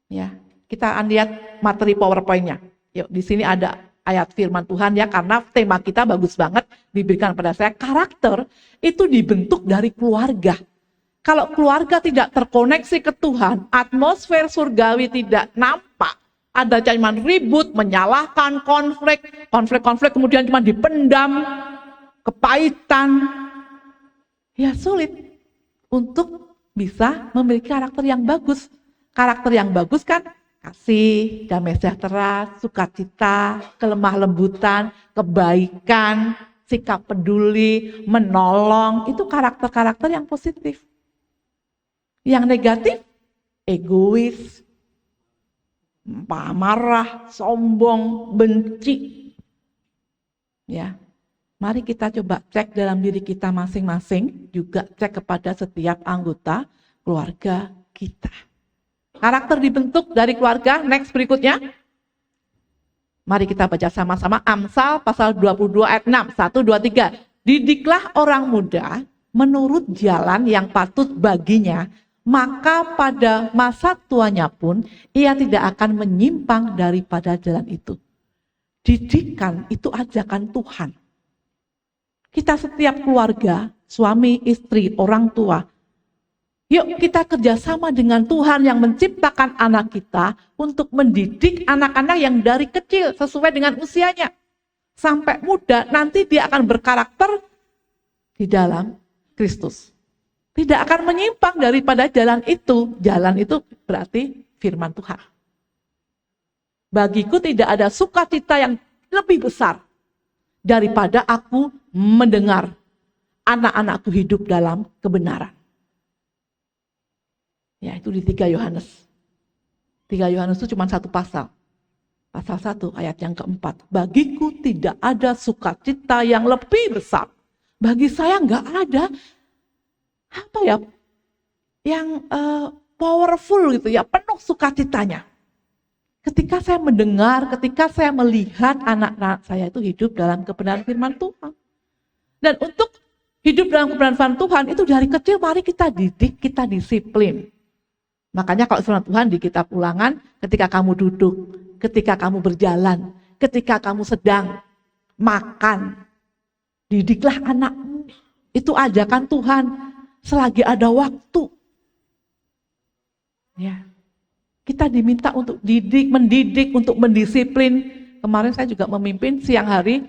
Ya, kita akan lihat materi PowerPoint-nya. Yuk, di sini ada ayat firman Tuhan ya, karena tema kita bagus banget diberikan pada saya. Karakter itu dibentuk dari keluarga. Kalau keluarga tidak terkoneksi ke Tuhan, atmosfer surgawi tidak nampak, ada cuma ribut, menyalahkan, konflik kemudian cuma dipendam, kepahitan, ya sulit untuk bisa memiliki karakter yang bagus. Karakter yang bagus kan kasih, damai sejahtera, sukacita, kelemah lembutan, kebaikan, sikap peduli, menolong, itu karakter-karakter yang positif. Yang negatif, egois, marah, sombong, benci. Ya, mari kita coba cek dalam diri kita masing-masing, juga cek kepada setiap anggota keluarga kita. Karakter dibentuk dari keluarga. Next berikutnya. Mari kita baca sama-sama Amsal pasal 22 ayat 6. 1, 2, 3. Didiklah orang muda menurut jalan yang patut baginya, maka pada masa tuanya pun ia tidak akan menyimpang daripada jalan itu. Didikan itu ajakan Tuhan. Kita setiap keluarga, suami, istri, orang tua, yuk kita kerjasama dengan Tuhan yang menciptakan anak kita untuk mendidik anak-anak yang dari kecil sesuai dengan usianya. Sampai muda nanti dia akan berkarakter di dalam Kristus. Tidak akan menyimpang daripada jalan itu. Jalan itu berarti firman Tuhan. Bagiku tidak ada sukacita yang lebih besar daripada aku mendengar anak-anakku hidup dalam kebenaran. Ya, itu di 3 Yohanes. 3 Yohanes itu cuma satu pasal. Pasal 1 ayat yang keempat. Bagiku tidak ada sukacita yang lebih besar. Bagi saya nggak ada apa ya yang powerful gitu ya, penuh sukacitanya. Ketika saya mendengar, ketika saya melihat anak-anak saya itu hidup dalam kebenaran firman Tuhan. Dan untuk hidup dalam kebenaran firman Tuhan itu dari kecil mari kita didik, kita disiplin. Makanya kalau firman Tuhan di kitab Ulangan, ketika kamu duduk, ketika kamu berjalan, ketika kamu sedang makan, didiklah anakmu. Itu ajakan Tuhan selagi ada waktu. Ya. Kita diminta untuk mendidik, untuk mendisiplin. Kemarin saya juga memimpin siang hari,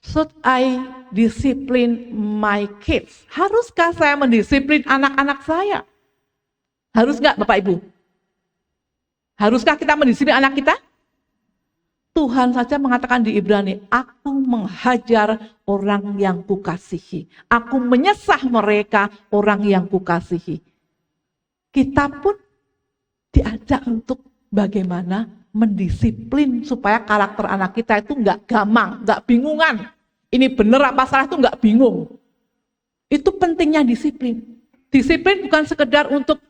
should I discipline my kids? Haruskah saya mendisiplin anak-anak saya? Harus nggak Bapak Ibu? Haruskah kita mendisiplin anak kita? Tuhan saja mengatakan di Ibrani, aku menghajar orang yang kukasihi. Aku menyesah mereka orang yang kukasihi. Kita pun diajak untuk bagaimana mendisiplin supaya karakter anak kita itu nggak gamang, nggak bingungan. Ini benar apa salah itu nggak bingung. Itu pentingnya disiplin. Disiplin bukan sekedar untuk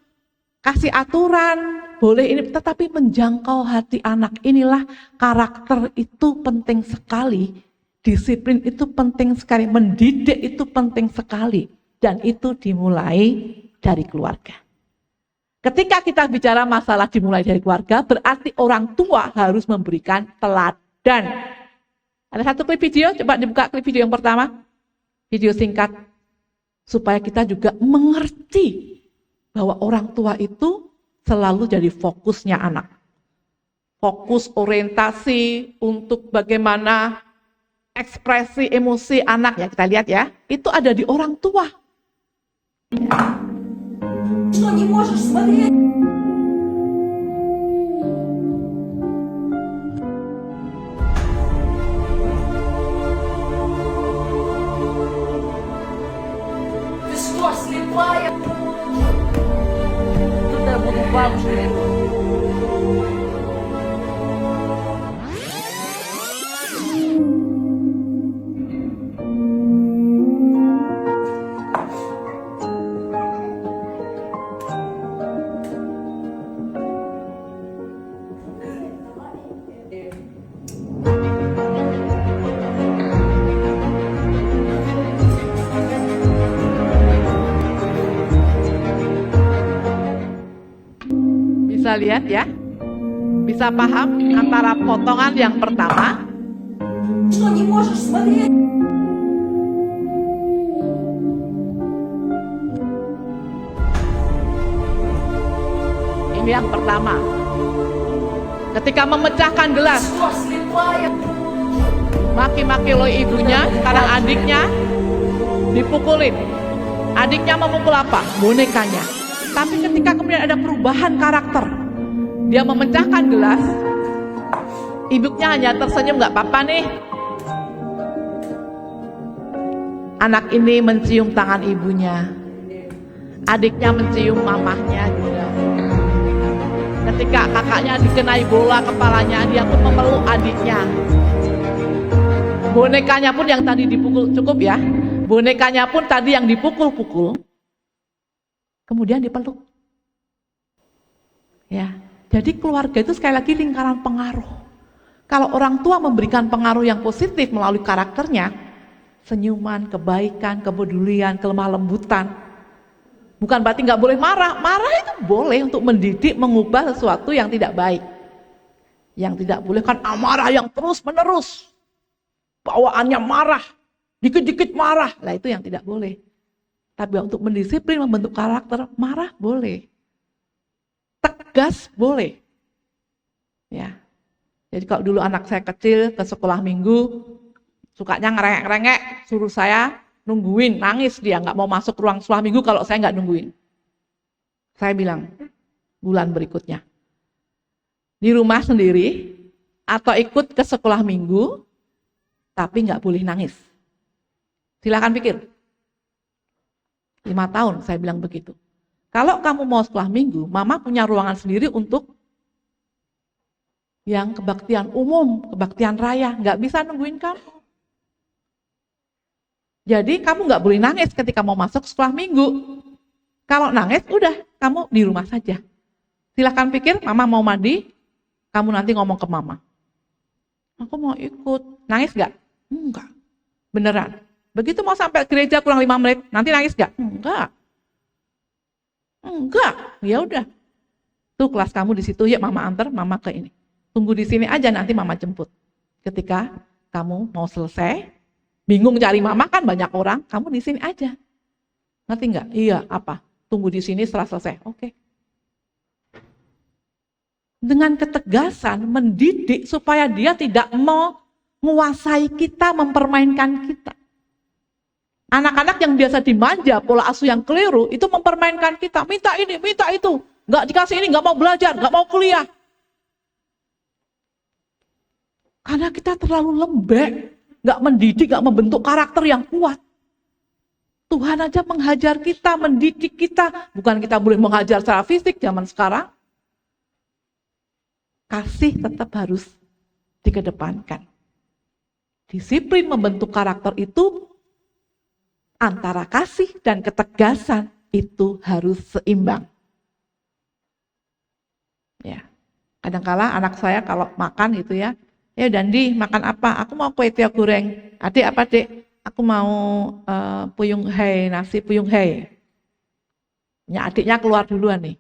kasih aturan, boleh ini, tetapi menjangkau hati anak. Inilah karakter itu penting sekali. Disiplin itu penting sekali, mendidik itu penting sekali. Dan itu dimulai dari keluarga. Ketika kita bicara masalah dimulai dari keluarga, berarti orang tua harus memberikan teladan. Ada satu klip video, coba dibuka klip video yang pertama. Video singkat. Supaya kita juga mengerti bahwa orang tua itu selalu jadi fokusnya anak. Fokus orientasi untuk bagaimana ekspresi emosi anak, ya kita lihat ya. Itu ada di orang tua. Что не можешь смотреть? Ты что, слепая? Тут я буду бабушкой. Bisa lihat ya, bisa paham antara potongan yang pertama. Что не можешь смотреть? Ini yang pertama. Ketika memecahkan gelas, Что, слепая? maki-maki oleh ibunya, sekarang adiknya dipukulin. Adiknya memukul apa? Bonekanya. Tapi ketika kemudian ada perubahan karakter, dia memecahkan gelas, ibunya hanya tersenyum, nggak apa-apa nih. Anak ini mencium tangan ibunya, adiknya mencium mamahnya juga. Ketika kakaknya dikenai bola kepalanya, dia pun memeluk adiknya. Bonekanya pun yang tadi dipukul, cukup ya. Bonekanya pun tadi yang dipukul-pukul, kemudian dipeluk. Ya, jadi keluarga itu sekali lagi lingkaran pengaruh. Kalau orang tua memberikan pengaruh yang positif melalui karakternya, senyuman, kebaikan, kepedulian, kelemah lembutan. Bukan berarti nggak boleh marah. Marah itu boleh untuk mendidik, mengubah sesuatu yang tidak baik. Yang tidak boleh kan amarah yang terus menerus. Bawaannya marah, dikit-dikit marah. Lah itu yang tidak boleh. Tapi untuk mendisiplin, membentuk karakter, marah boleh. Tegas boleh. Ya. Jadi kalau dulu anak saya kecil ke sekolah minggu, sukanya ngerengek-ngerengek, suruh saya nungguin, nangis dia, nggak mau masuk ruang sekolah minggu kalau saya nggak nungguin. Saya bilang, bulan berikutnya, di rumah sendiri, atau ikut ke sekolah minggu, tapi nggak boleh nangis. Silakan pikir. 5 tahun saya bilang begitu. Kalau kamu mau sekolah minggu, mama punya ruangan sendiri untuk yang kebaktian umum, kebaktian raya, nggak bisa nungguin kamu. Jadi kamu nggak boleh nangis ketika mau masuk sekolah minggu. Kalau nangis, udah kamu di rumah saja. Silahkan pikir, mama mau mandi, kamu nanti ngomong ke mama. Aku mau ikut, nangis nggak? Enggak, beneran. Begitu mau sampai gereja kurang 5 menit, nanti nangis nggak? Enggak, ya udah. Tuh kelas kamu di situ, ya mama antar, mama ke ini. Tunggu di sini aja, nanti mama jemput. Ketika kamu mau selesai, bingung cari mama kan banyak orang, kamu di sini aja. Ngerti nggak? Iya, apa? Tunggu di sini setelah selesai. Oke. Dengan ketegasan mendidik supaya dia tidak mau menguasai kita, mempermainkan kita. Anak-anak yang biasa dimanja, pola asuh yang keliru, itu mempermainkan kita. Minta ini, minta itu. Nggak dikasih ini, nggak mau belajar, nggak mau kuliah. Karena kita terlalu lembek, nggak mendidik, nggak membentuk karakter yang kuat. Tuhan aja menghajar kita, mendidik kita. Bukan kita boleh menghajar secara fisik zaman sekarang. Kasih tetap harus dikedepankan. Disiplin membentuk karakter itu antara kasih dan ketegasan itu harus seimbang. Ya, kadang-kala anak saya kalau makan gitu ya, Dandi makan apa? Aku mau kue tiaw goreng. Adik apa dek? Aku mau puyung hei, nasi puyung hei. Ya adiknya keluar duluan nih.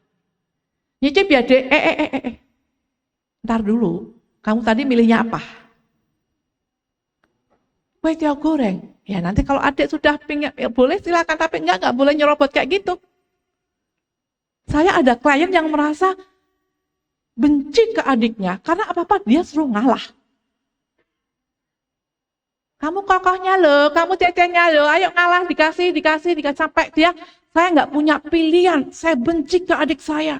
Nyicip ya dek, Ntar dulu, kamu tadi milihnya apa? Kue tiaw goreng. Ya nanti kalau adik sudah pingin, ya boleh silakan, tapi enggak boleh nyerobot kayak gitu. Saya ada klien yang merasa benci ke adiknya, karena apa-apa dia suruh ngalah. Kamu kokohnya loh, kamu cecenya loh, ayo ngalah, dikasih, sampai dia, saya nggak punya pilihan, saya benci ke adik saya.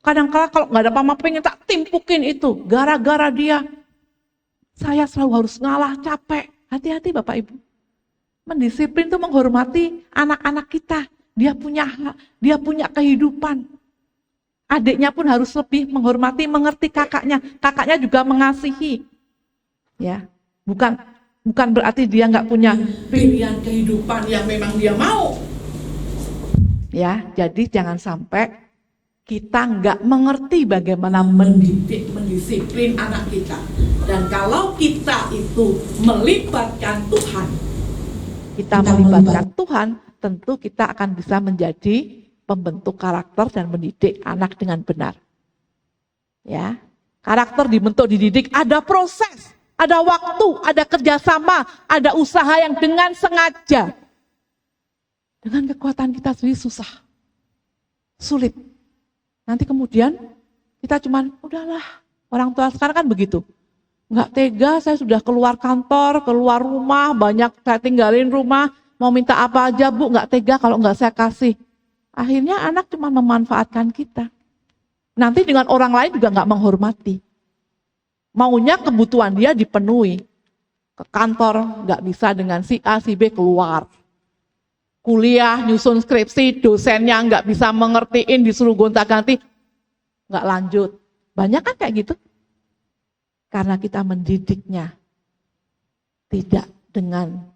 Kadang-kala kalau nggak ada mama pengen tak timpukin itu, gara-gara dia. Saya selalu harus ngalah, capek. Hati-hati Bapak Ibu. Mendisiplin itu menghormati anak-anak kita. Dia punya hak, dia punya kehidupan. Adiknya pun harus lebih menghormati, mengerti kakaknya. Kakaknya juga mengasihi. Ya, bukan berarti dia nggak punya pilihan kehidupan yang memang dia mau. Ya, jadi jangan sampai kita nggak mengerti bagaimana mendidik, mendisiplin anak kita. Dan kalau kita itu melibatkan Tuhan, tentu kita akan bisa menjadi pembentuk karakter dan mendidik anak dengan benar. Ya, karakter dibentuk, dididik, ada proses, ada waktu, ada kerjasama, ada usaha yang dengan sengaja. Dengan kekuatan kita sendiri susah, sulit. Nanti kemudian kita cuman, udahlah, orang tua sekarang kan begitu. Nggak tega, saya sudah keluar kantor, keluar rumah, banyak saya tinggalin rumah, mau minta apa aja Bu, nggak tega kalau nggak saya kasih. Akhirnya anak cuma memanfaatkan kita. Nanti dengan orang lain juga nggak menghormati. Maunya kebutuhan dia dipenuhi. Ke kantor nggak bisa dengan si A, si B keluar. Kuliah, nyusun skripsi, dosennya nggak bisa mengertiin, disuruh gonta-ganti, nggak lanjut. Banyak kan kayak gitu? Karena kita mendidiknya tidak dengan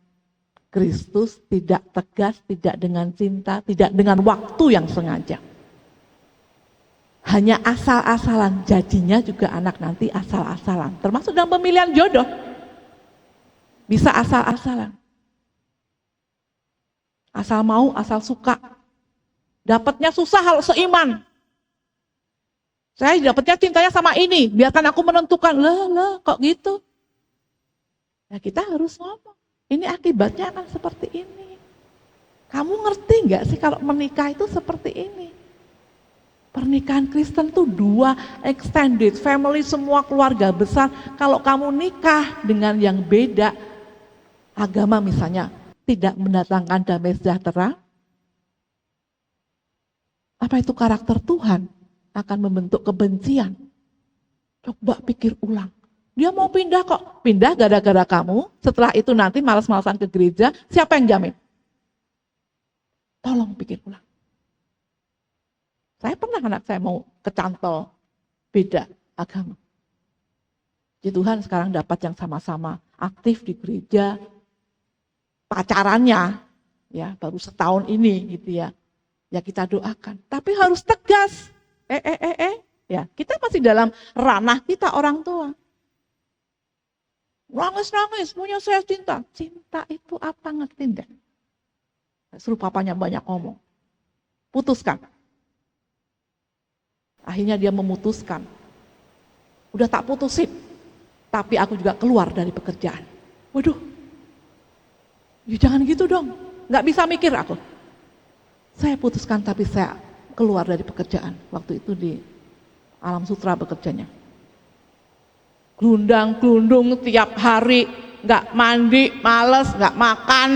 Kristus, tidak tegas, tidak dengan cinta, tidak dengan waktu yang sengaja. hanya asal-asalan, jadinya juga anak nanti asal-asalan. Termasuk dalam pemilihan jodoh, bisa asal-asalan. Asal mau, asal suka. Dapatnya susah kalau seiman. Saya dapatnya cintanya sama ini, biarkan aku menentukan. Lah, kok gitu? Ya kita harus ngomong, ini akibatnya akan seperti ini. Kamu ngerti nggak sih kalau menikah itu seperti ini? Pernikahan Kristen tuh 2 extended family, semua keluarga besar. Kalau kamu nikah dengan yang beda agama misalnya, tidak mendatangkan damai sejahtera, apa itu karakter Tuhan akan membentuk kebencian? Coba pikir ulang. Dia mau pindah kok, pindah gara-gara kamu, setelah itu nanti malas-malasan ke gereja, siapa yang jamin? Tolong pikir ulang. Saya pernah anak saya mau kecantol, beda agama. Puji Tuhan sekarang dapat yang sama-sama aktif di gereja, pacarannya, ya baru setahun ini gitu ya. Ya kita doakan, tapi harus tegas. Ya kita masih dalam ranah kita orang tua. Nangis-nangis, punya saya cinta. Cinta itu apa, ngerti enggak? Suruh papanya banyak ngomong. Putuskan. Akhirnya dia memutuskan. Udah tak putusin, tapi aku juga keluar dari pekerjaan. Waduh, ya jangan gitu dong. Nggak bisa mikir aku. Saya putuskan tapi saya keluar dari pekerjaan. Waktu itu di Alam Sutra bekerjanya. Glundang-glundung tiap hari, nggak mandi, males, nggak makan.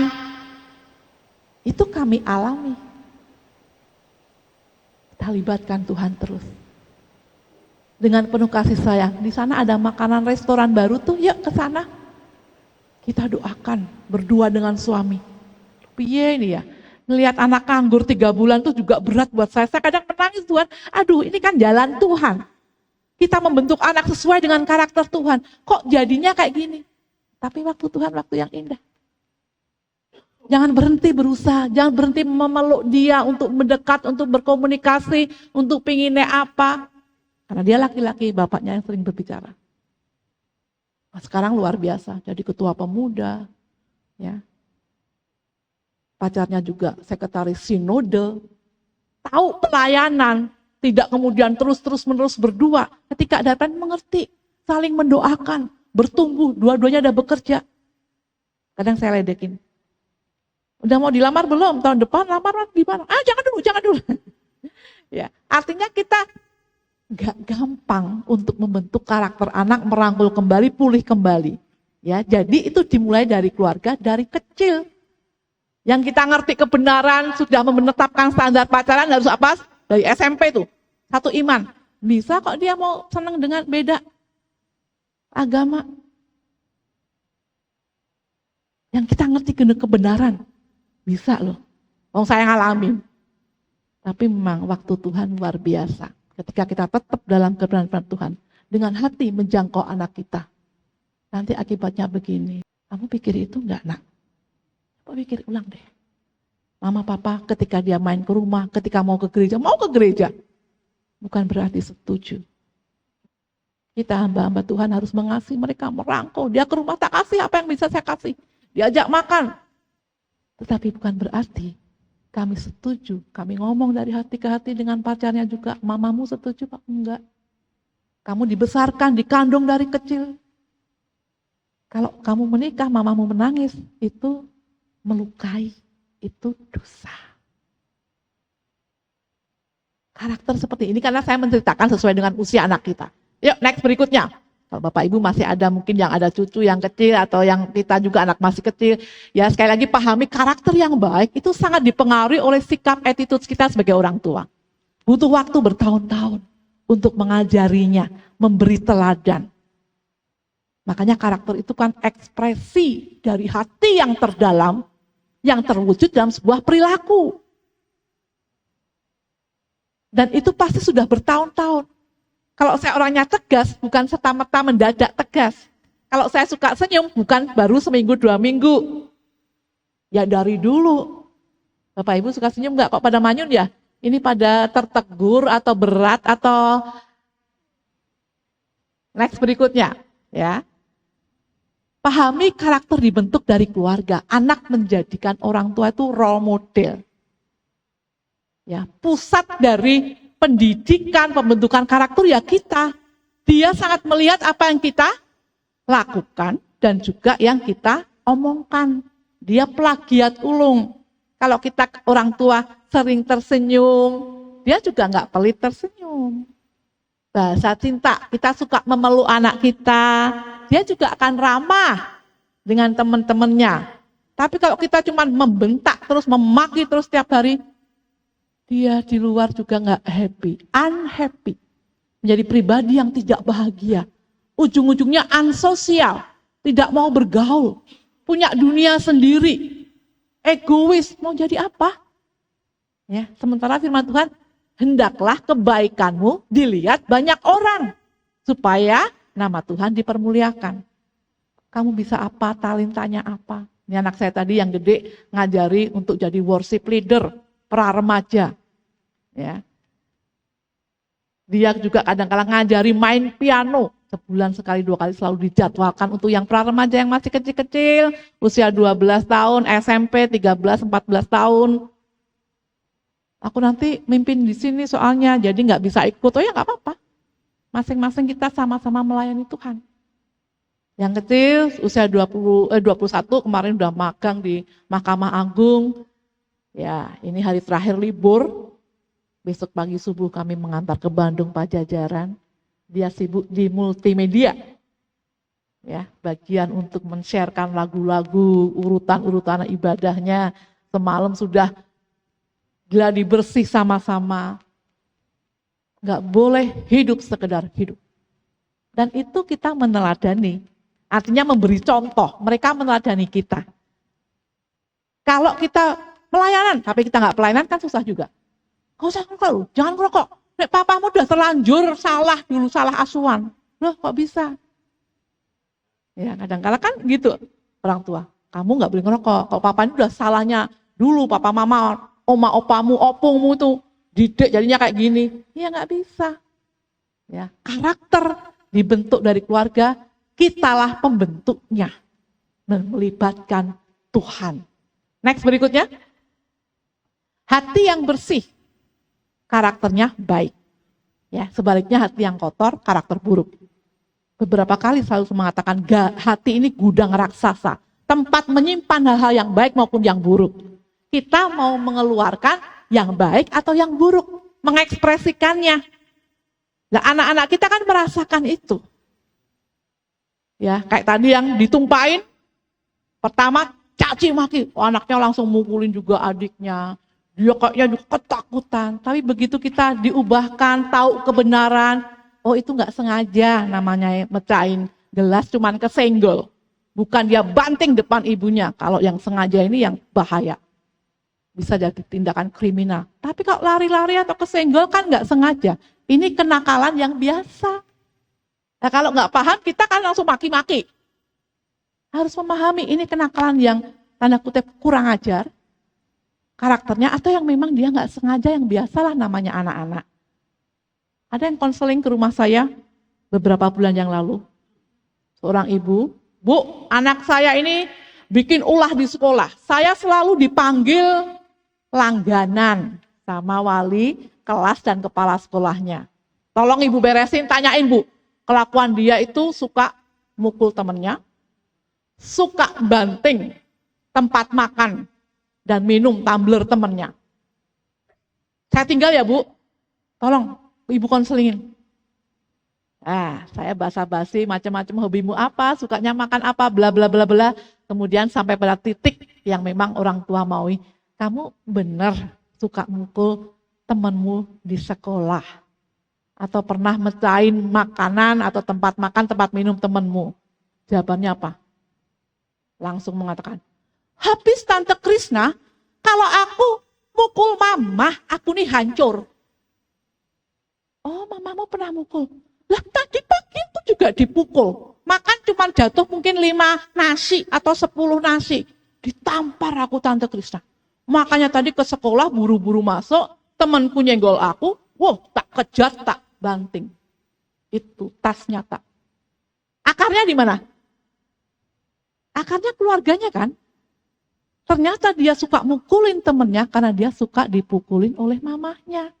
Itu kami alami. Kita libatkan Tuhan terus. Dengan penuh kasih sayang, di sana ada makanan restoran baru tuh, yuk ke sana. Kita doakan berdua dengan suami. Piye ini ya, ngelihat anak nganggur 3 bulan tuh juga berat buat saya. Saya kadang menangis, Tuhan, aduh ini kan jalan Tuhan. Kita membentuk anak sesuai dengan karakter Tuhan. Kok jadinya kayak gini? Tapi waktu Tuhan waktu yang indah. Jangan berhenti berusaha, jangan berhenti memeluk dia untuk mendekat, untuk berkomunikasi, untuk pinginnya apa. Karena dia laki-laki, bapaknya yang sering berbicara. Nah, sekarang luar biasa, jadi ketua pemuda. Ya. Pacarnya juga sekretaris sinode. Tahu pelayanan. Tidak kemudian terus-menerus berdua. Ketika datang mengerti, saling mendoakan, bertumbuh, dua-duanya udah bekerja. Kadang saya ledekin. Udah mau dilamar belum? Tahun depan lamar gimana? Jangan dulu. Ya, artinya kita gak gampang untuk membentuk karakter anak, merangkul kembali, pulih kembali. Ya, jadi itu dimulai dari keluarga, dari kecil. Yang kita ngerti kebenaran, sudah menetapkan standar pacaran harus apa? Dari SMP tuh, satu iman. Bisa kok dia mau senang dengan beda agama. Yang kita ngerti kebenaran, bisa loh. Saya ngalamin. Tapi memang waktu Tuhan luar biasa. Ketika kita tetap dalam kebenaran Tuhan, dengan hati menjangkau anak kita. Nanti akibatnya begini. Kamu pikir itu enggak, nak? Coba pikir ulang deh. Mama papa ketika dia main ke rumah, ketika mau ke gereja. Bukan berarti setuju. Kita hamba-hamba Tuhan harus mengasihi mereka, merangkul. Dia ke rumah tak kasih apa yang bisa saya kasih. Diajak makan. Tetapi bukan berarti kami setuju. Kami ngomong dari hati ke hati dengan pacarnya juga. Mamamu setuju Pak? Enggak. Kamu dibesarkan, dikandung dari kecil. Kalau kamu menikah, mamamu menangis, itu melukai. Itu dosa. Karakter seperti ini karena saya menceritakan sesuai dengan usia anak kita. Yuk next berikutnya. Kalau Bapak Ibu masih ada mungkin yang ada cucu yang kecil atau yang kita juga anak masih kecil. Ya sekali lagi pahami karakter yang baik itu sangat dipengaruhi oleh sikap attitude kita sebagai orang tua. Butuh waktu bertahun-tahun untuk mengajarinya, memberi teladan. Makanya karakter itu kan ekspresi dari hati yang terdalam yang terwujud dalam sebuah perilaku. Dan itu pasti sudah bertahun-tahun. Kalau saya orangnya tegas, bukan serta-merta mendadak tegas. Kalau saya suka senyum, bukan baru seminggu, 2 minggu. Ya dari dulu. Bapak Ibu suka senyum nggak? Kok pada manyun ya? Ini pada tertegur atau berat atau next berikutnya ya. Pahami karakter dibentuk dari keluarga. Anak menjadikan orang tua itu role model. Ya, pusat dari pendidikan, pembentukan karakter ya kita. Dia sangat melihat apa yang kita lakukan dan juga yang kita omongkan. Dia plagiat ulung. Kalau kita orang tua sering tersenyum, dia juga nggak pelit tersenyum. Bahasa cinta, kita suka memeluk anak kita, dia juga akan ramah dengan teman-temannya. Tapi kalau kita cuma membentak terus, memaki terus setiap hari, dia di luar juga nggak happy, unhappy. Menjadi pribadi yang tidak bahagia. Ujung-ujungnya ansosial, tidak mau bergaul, punya dunia sendiri, egois, mau jadi apa? Ya, sementara firman Tuhan, hendaklah kebaikanmu dilihat banyak orang, supaya nama Tuhan dipermuliakan. Kamu bisa apa, talentanya apa? Ini anak saya tadi yang gede ngajari untuk jadi worship leader, pra-remaja. Ya. Dia juga kadang-kadang ngajari main piano. Sebulan sekali, 2 kali selalu dijadwalkan untuk yang pra-remaja yang masih kecil-kecil, usia 12 tahun, SMP 13, 14 tahun. Aku nanti mimpin di sini soalnya, jadi nggak bisa ikut. Oh ya nggak apa-apa. Masing-masing kita sama-sama melayani Tuhan. Yang kecil usia 21 kemarin udah magang di Mahkamah Agung. Ya, ini hari terakhir libur. Besok pagi subuh kami mengantar ke Bandung Pajajaran. Dia sibuk di multimedia. Ya, bagian untuk men-sharekan lagu-lagu, urutan-urutan ibadahnya. Semalam sudah gladi bersih sama-sama. Nggak boleh hidup sekedar hidup. Dan itu kita meneladani. Artinya memberi contoh. Mereka meneladani kita. Kalau kita pelayanan, tapi kita nggak pelayanan kan susah juga. Kau usah ngerokok lu, jangan ngerokok. Nek papamu udah terlanjur salah dulu, salah asuhan. Loh kok bisa? Ya kadang-kadang kan gitu orang tua. Kamu nggak boleh ngerokok. Kalau papamu udah salahnya dulu, papa mama, oma opamu, opungmu tuh didik jadinya kayak gini. Ya nggak bisa. Ya, karakter dibentuk dari keluarga, kitalah pembentuknya. Dan melibatkan Tuhan. Next berikutnya. Hati yang bersih, karakternya baik. Ya, sebaliknya hati yang kotor, karakter buruk. Beberapa kali selalu mengatakan hati ini gudang raksasa. Tempat menyimpan hal-hal yang baik maupun yang buruk. Kita mau mengeluarkan yang baik atau yang buruk. Mengekspresikannya. Nah, anak-anak kita kan merasakan itu. Ya, kayak tadi yang ditumpahin. Pertama caci maki. Oh, anaknya langsung mukulin juga adiknya. Dia kayaknya juga ketakutan. Tapi begitu kita diubahkan, tahu kebenaran. Oh itu nggak sengaja namanya mecahin gelas cuman kesenggol. Bukan dia banting depan ibunya. Kalau yang sengaja ini yang bahaya. Bisa jadi tindakan kriminal. Tapi kalau lari-lari atau kesenggol kan nggak sengaja. Ini kenakalan yang biasa. Nah kalau nggak paham kita kan langsung maki-maki. Harus memahami ini kenakalan yang tanda kutip kurang ajar. Karakternya atau yang memang dia nggak sengaja yang biasalah namanya anak-anak. Ada yang konseling ke rumah saya beberapa bulan yang lalu. Seorang ibu, Bu, anak saya ini bikin ulah di sekolah. Saya selalu dipanggil langganan sama wali kelas dan kepala sekolahnya. Tolong ibu beresin, tanyain Bu. Kelakuan dia itu suka mukul temennya, suka banting tempat makan dan minum tumbler temennya. Saya tinggal ya Bu, tolong ibu konselingin. Saya basa-basi macam-macam, hobimu apa, sukanya makan apa, bla bla bla bla. Kemudian sampai pada titik yang memang orang tua maui, kamu benar suka mukul temanmu di sekolah. Atau pernah mecahin makanan atau tempat makan, tempat minum temanmu. Jawabannya apa? Langsung mengatakan, habis Tante Krisna, kalau aku mukul mama, aku nih hancur. Oh, mamamu pernah mukul? Lah tadi pagi itu juga dipukul. Makan cuma jatuh mungkin 5 nasi atau 10 nasi. Ditampar aku Tante Krisna. Makanya tadi ke sekolah buru-buru masuk, temanku nyenggol aku, wow, tak kejar, tak banting. Itu tasnya tak. Akarnya di mana? Akarnya keluarganya kan. Ternyata dia suka mukulin temennya karena dia suka dipukulin oleh mamahnya.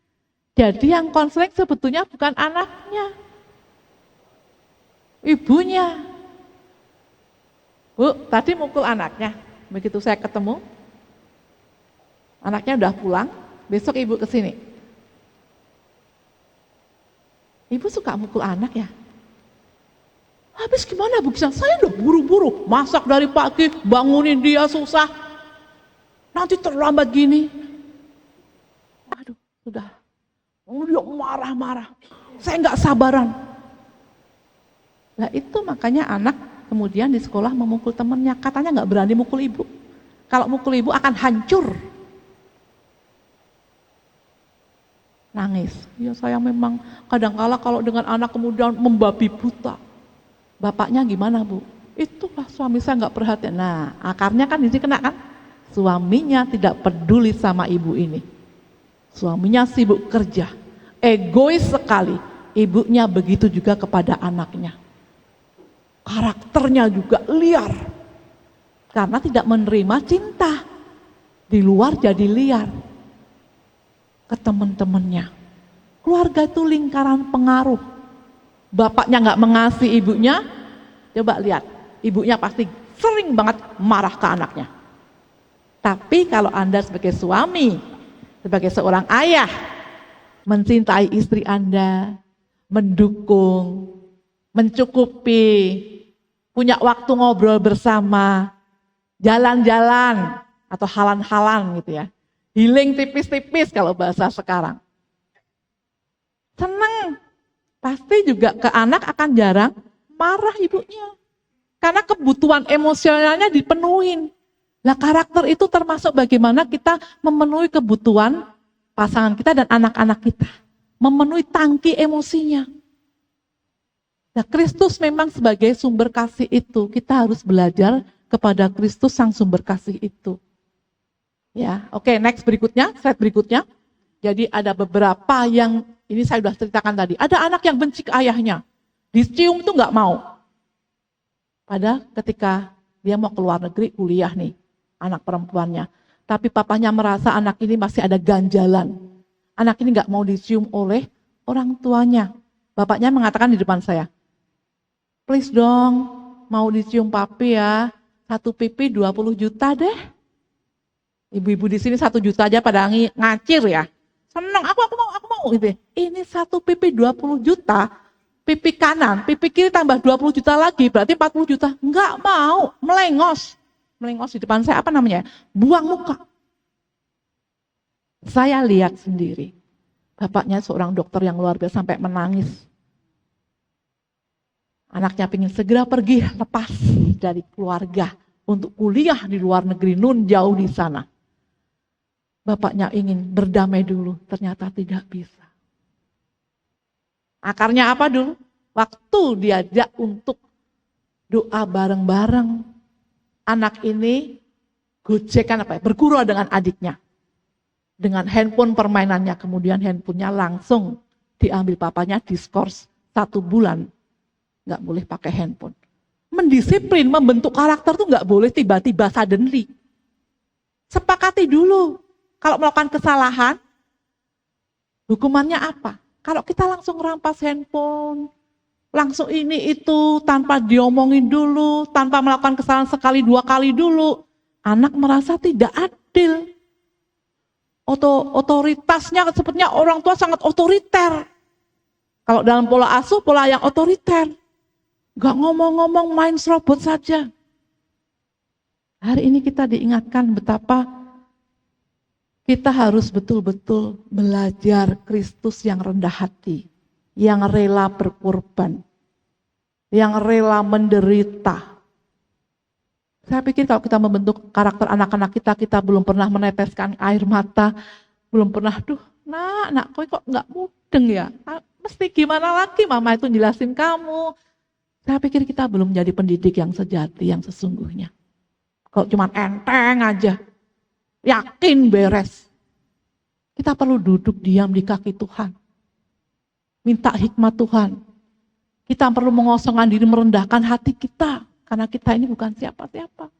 Jadi yang konflik sebetulnya bukan anaknya, ibunya. Bu, tadi mukul anaknya. Begitu saya ketemu, anaknya udah pulang, besok ibu kesini. Ibu suka mukul anak ya? Habis gimana Bu? Saya udah buru-buru, masak dari pagi, bangunin dia susah. Nanti terlambat gini. Aduh, sudah. Dia marah-marah. Saya nggak sabaran. Nah itu makanya anak kemudian di sekolah memukul temennya. Katanya nggak berani mukul ibu. Kalau mukul ibu akan hancur. Nangis. Ya saya memang kadang-kala kalau dengan anak kemudian membabi buta. Bapaknya gimana Bu? Itulah suami saya nggak perhatian. Nah akarnya kan di sini kena kan? Suaminya tidak peduli sama ibu ini. Suaminya sibuk kerja. Egois sekali. Ibunya begitu juga kepada anaknya. Karakternya juga liar. Karena tidak menerima cinta. Di luar jadi liar. Ke teman-temannya. Keluarga itu lingkaran pengaruh. Bapaknya nggak mengasihi ibunya, coba lihat, ibunya pasti sering banget marah ke anaknya. Tapi kalau Anda sebagai suami, sebagai seorang ayah, mencintai istri Anda, mendukung, mencukupi, punya waktu ngobrol bersama, jalan-jalan atau halan-halan gitu ya. Healing tipis-tipis kalau bahasa sekarang. Senang. Pasti juga ke anak akan jarang marah ibunya. Karena kebutuhan emosionalnya dipenuhin. Nah karakter itu termasuk bagaimana kita memenuhi kebutuhan pasangan kita dan anak-anak kita. Memenuhi tangki emosinya. Nah Kristus memang sebagai sumber kasih itu. Kita harus belajar kepada Kristus sang sumber kasih itu. Ya, oke, next berikutnya, slide berikutnya. Jadi ada beberapa yang, ini saya sudah ceritakan tadi, ada anak yang benci ke ayahnya, dicium itu nggak mau. Padahal ketika dia mau keluar negeri kuliah nih, anak perempuannya. Tapi papanya merasa anak ini masih ada ganjalan. Anak ini nggak mau dicium oleh orang tuanya. Bapaknya mengatakan di depan saya, please dong, mau dicium papi ya, 1 pipi 20 juta deh. Ibu-ibu di sini 1 juta aja pada ngacir ya. Senang, aku mau gitu. Ini 1 pipi 20 juta, pipi kanan, pipi kiri tambah 20 juta lagi, berarti 40 juta. Enggak mau, melengos. Melengos di depan saya, apa namanya? Buang muka. Saya lihat sendiri. Bapaknya seorang dokter yang luar biasa sampai menangis. Anaknya ingin segera pergi lepas dari keluarga untuk kuliah di luar negeri, nun jauh di sana. Bapaknya ingin berdamai dulu, ternyata tidak bisa. Akarnya apa dulu? Waktu diajak untuk doa bareng-bareng, anak ini gojekan apa ya? Bergurau dengan adiknya. Dengan handphone permainannya, kemudian handphonenya langsung diambil papanya, diskors 1 bulan. Nggak boleh pakai handphone. Mendisiplin, membentuk karakter tuh nggak boleh tiba-tiba suddenly. Sepakati dulu. Kalau melakukan kesalahan, hukumannya apa? Kalau kita langsung rampas handphone, langsung ini itu, tanpa diomongin dulu, tanpa melakukan kesalahan 1 2 kali dulu, anak merasa tidak adil. Otoritasnya sepertinya orang tua sangat otoriter. Kalau dalam pola asuh, pola yang otoriter. Gak ngomong-ngomong, main serobot saja. Hari ini kita diingatkan betapa kita harus betul-betul belajar Kristus yang rendah hati, yang rela berkorban, yang rela menderita. Saya pikir kalau kita membentuk karakter anak-anak kita, kita belum pernah meneteskan air mata, belum pernah, nak, kok nggak mudeng ya? Mesti gimana lagi mama itu jelasin kamu. Saya pikir kita belum jadi pendidik yang sejati, yang sesungguhnya. Kalau cuma enteng aja, yakin beres. Kita perlu duduk diam di kaki Tuhan. Minta hikmat Tuhan. Kita perlu mengosongkan diri, merendahkan hati kita. Karena kita ini bukan siapa-siapa.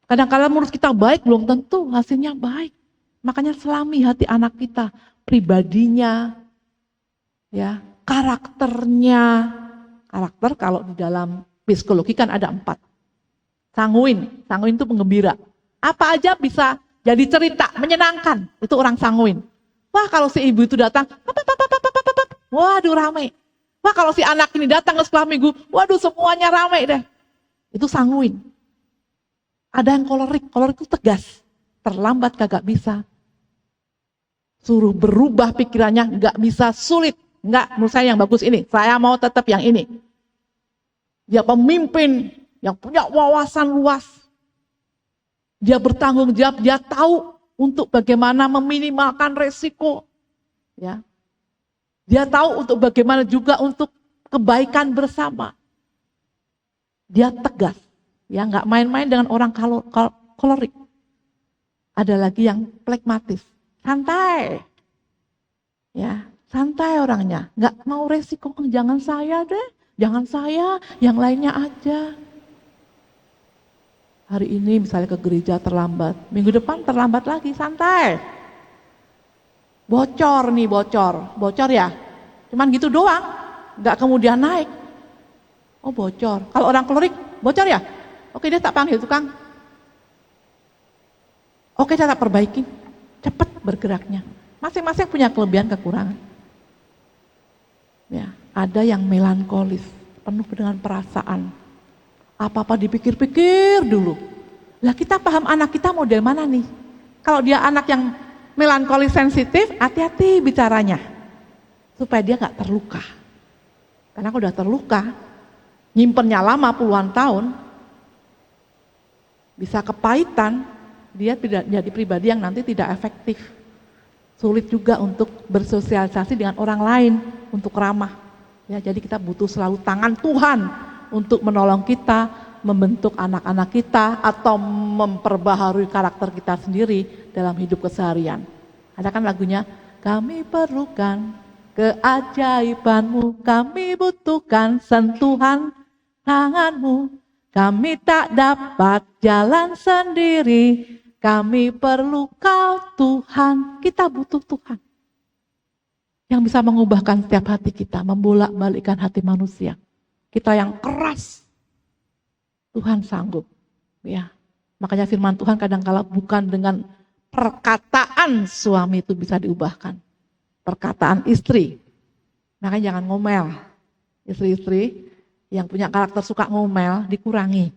Kadang-kadang menurut kita baik, belum tentu hasilnya baik. Makanya selami hati anak kita, pribadinya, ya, karakternya. Karakter kalau di dalam psikologi kan ada 4. Sanguin itu penggembira. Apa aja bisa jadi cerita, menyenangkan. Itu orang sanguin. Wah kalau si ibu itu datang, waduh rame. Wah kalau si anak ini datang ke sekolah minggu, waduh semuanya rame deh. Itu sanguin. Ada yang kolerik itu tegas. Terlambat kagak bisa. Suruh berubah pikirannya, gak bisa, sulit. Enggak, menurut saya yang bagus ini. Saya mau tetap yang ini. Dia pemimpin yang punya wawasan luas. Dia bertanggung jawab, dia tahu untuk bagaimana meminimalkan resiko. Ya. Dia tahu untuk bagaimana juga untuk kebaikan bersama. Dia tegas. Ya, enggak main-main dengan orang kolerik. Ada lagi yang plekmatis. Santai. Ya. Santai orangnya, nggak mau resiko, jangan saya deh, jangan saya, yang lainnya aja. Hari ini misalnya ke gereja terlambat, minggu depan terlambat lagi, santai. Bocor ya, cuman gitu doang, nggak kemudian naik. Oh bocor, kalau orang kolerik, bocor ya, oke dia tak panggil tukang. Oke saya tak perbaiki, cepet bergeraknya. Masing-masing punya kelebihan kekurangan. Ya, ada yang melankolis, penuh dengan perasaan. Apa-apa dipikir-pikir dulu. Lah kita paham anak kita model mana nih? Kalau dia anak yang melankolis sensitif, hati-hati bicaranya. Supaya dia gak terluka. Karena kalau udah terluka, nyimpennya lama puluhan tahun, bisa kepahitan, dia tidak jadi pribadi yang nanti tidak efektif. Sulit juga untuk bersosialisasi dengan orang lain, untuk ramah. Ya, jadi kita butuh selalu tangan Tuhan untuk menolong kita, membentuk anak-anak kita, atau memperbaharui karakter kita sendiri dalam hidup keseharian. Ada kan lagunya, kami perlukan keajaibanmu, kami butuhkan sentuhan tanganmu, kami tak dapat jalan sendiri, kami perlu kau Tuhan. Kita butuh Tuhan yang bisa mengubahkan setiap hati kita, membolak-balikkan hati manusia. Kita yang keras, Tuhan sanggup. Ya, makanya firman Tuhan kadang-kala bukan dengan perkataan suami itu bisa diubahkan. Perkataan istri. Makanya jangan ngomel. Istri-istri yang punya karakter suka ngomel, dikurangi.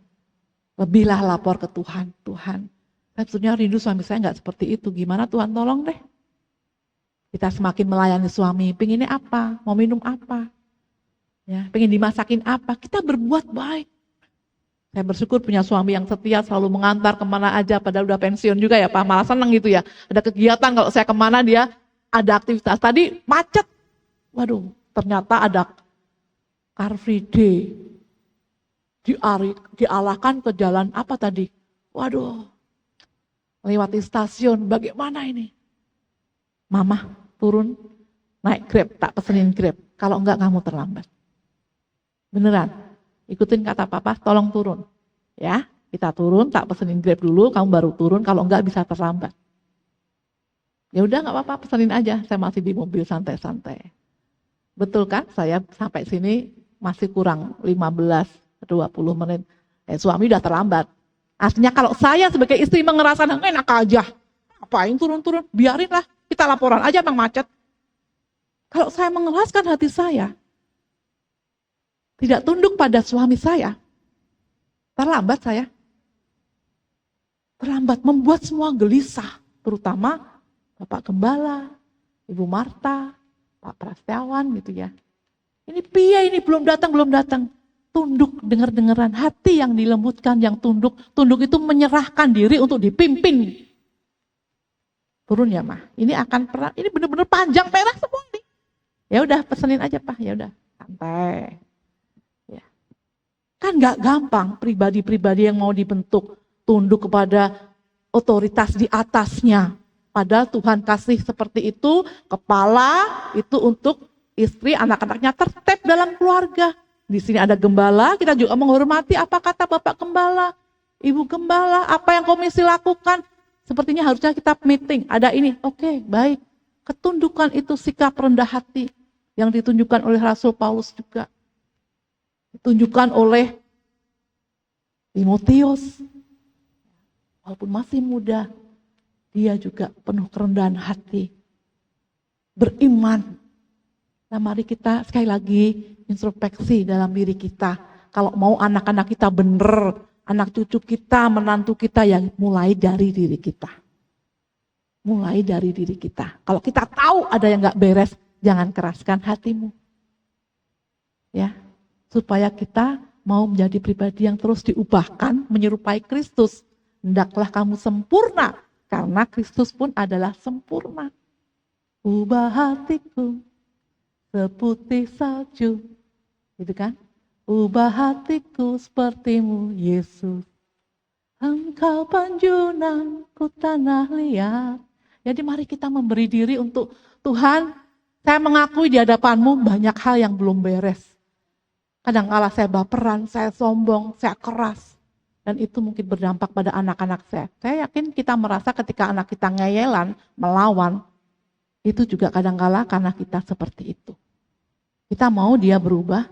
Lebihlah lapor ke Tuhan. Tuhan, saya sebetulnya rindu suami saya nggak seperti itu. Gimana Tuhan tolong deh. Kita semakin melayani suami, pengennya apa? Mau minum apa? Ya, pengen dimasakin apa? Kita berbuat baik. Saya bersyukur punya suami yang setia, selalu mengantar kemana aja, padahal udah pensiun juga ya Pak, malah seneng gitu ya. Ada kegiatan kalau saya kemana dia ada aktivitas. Tadi macet, waduh ternyata ada Car Free Day. Dialahkan ke jalan apa tadi? Waduh, lewati stasiun, bagaimana ini? Mama turun, naik Grab, tak pesenin Grab. Kalau enggak kamu terlambat. Beneran, ikutin kata papa, tolong turun. Ya, kita turun, tak pesenin Grab dulu, kamu baru turun, kalau enggak bisa terlambat. Ya udah enggak apa-apa, pesenin aja, saya masih di mobil santai-santai. Betul kan, saya sampai sini masih kurang 15-20 menit. Suami udah terlambat. Artinya kalau saya sebagai istri ngerasain enak aja, ngapain turun-turun, biarinlah, kita laporan aja bang macet. Kalau saya mengeraskan hati saya, tidak tunduk pada suami saya, terlambat saya. Terlambat, membuat semua gelisah, terutama Bapak Gembala, Ibu Marta, Pak Prasetyawan gitu ya. Ini piye ini belum datang. Tunduk, dengar-dengaran, hati yang dilembutkan, yang tunduk. Tunduk itu menyerahkan diri untuk dipimpin. Turun ya mah, ini akan ini benar-benar panjang merah semua nih. Ya udah pesenin aja Pak, ya udah santai. Ya. Kan nggak gampang pribadi-pribadi yang mau dibentuk tunduk kepada otoritas di atasnya. Padahal Tuhan kasih seperti itu, kepala itu untuk istri, anak-anaknya tertib dalam keluarga. Di sini ada gembala, kita juga menghormati apa kata Bapak Gembala, Ibu Gembala, apa yang komisi lakukan. Sepertinya harusnya kita meeting, ada ini, oke, baik. Ketundukan itu sikap rendah hati yang ditunjukkan oleh Rasul Paulus juga. Ditunjukkan oleh Timotius. Walaupun masih muda, dia juga penuh kerendahan hati. Beriman. Nah mari kita sekali lagi introspeksi dalam diri kita. Kalau mau anak-anak kita benar, anak cucu kita, menantu kita, yang mulai dari diri kita. Mulai dari diri kita. Kalau kita tahu ada yang gak beres, jangan keraskan hatimu. Ya, supaya kita mau menjadi pribadi yang terus diubahkan, menyerupai Kristus. Hendaklah kamu sempurna, karena Kristus pun adalah sempurna. Ubah hatiku seputih salju, gitu kan? Ubah hatiku sepertimu, Yesus. Engkau panjunanku tanah liat. Jadi mari kita memberi diri untuk Tuhan. Saya mengakui di hadapanmu banyak hal yang belum beres. Kadang-kala saya baperan, saya sombong, saya keras. Dan itu mungkin berdampak pada anak-anak saya. Saya yakin kita merasa ketika anak kita ngeyelan, melawan, itu juga kadang-kala karena kita seperti itu. Kita mau dia berubah,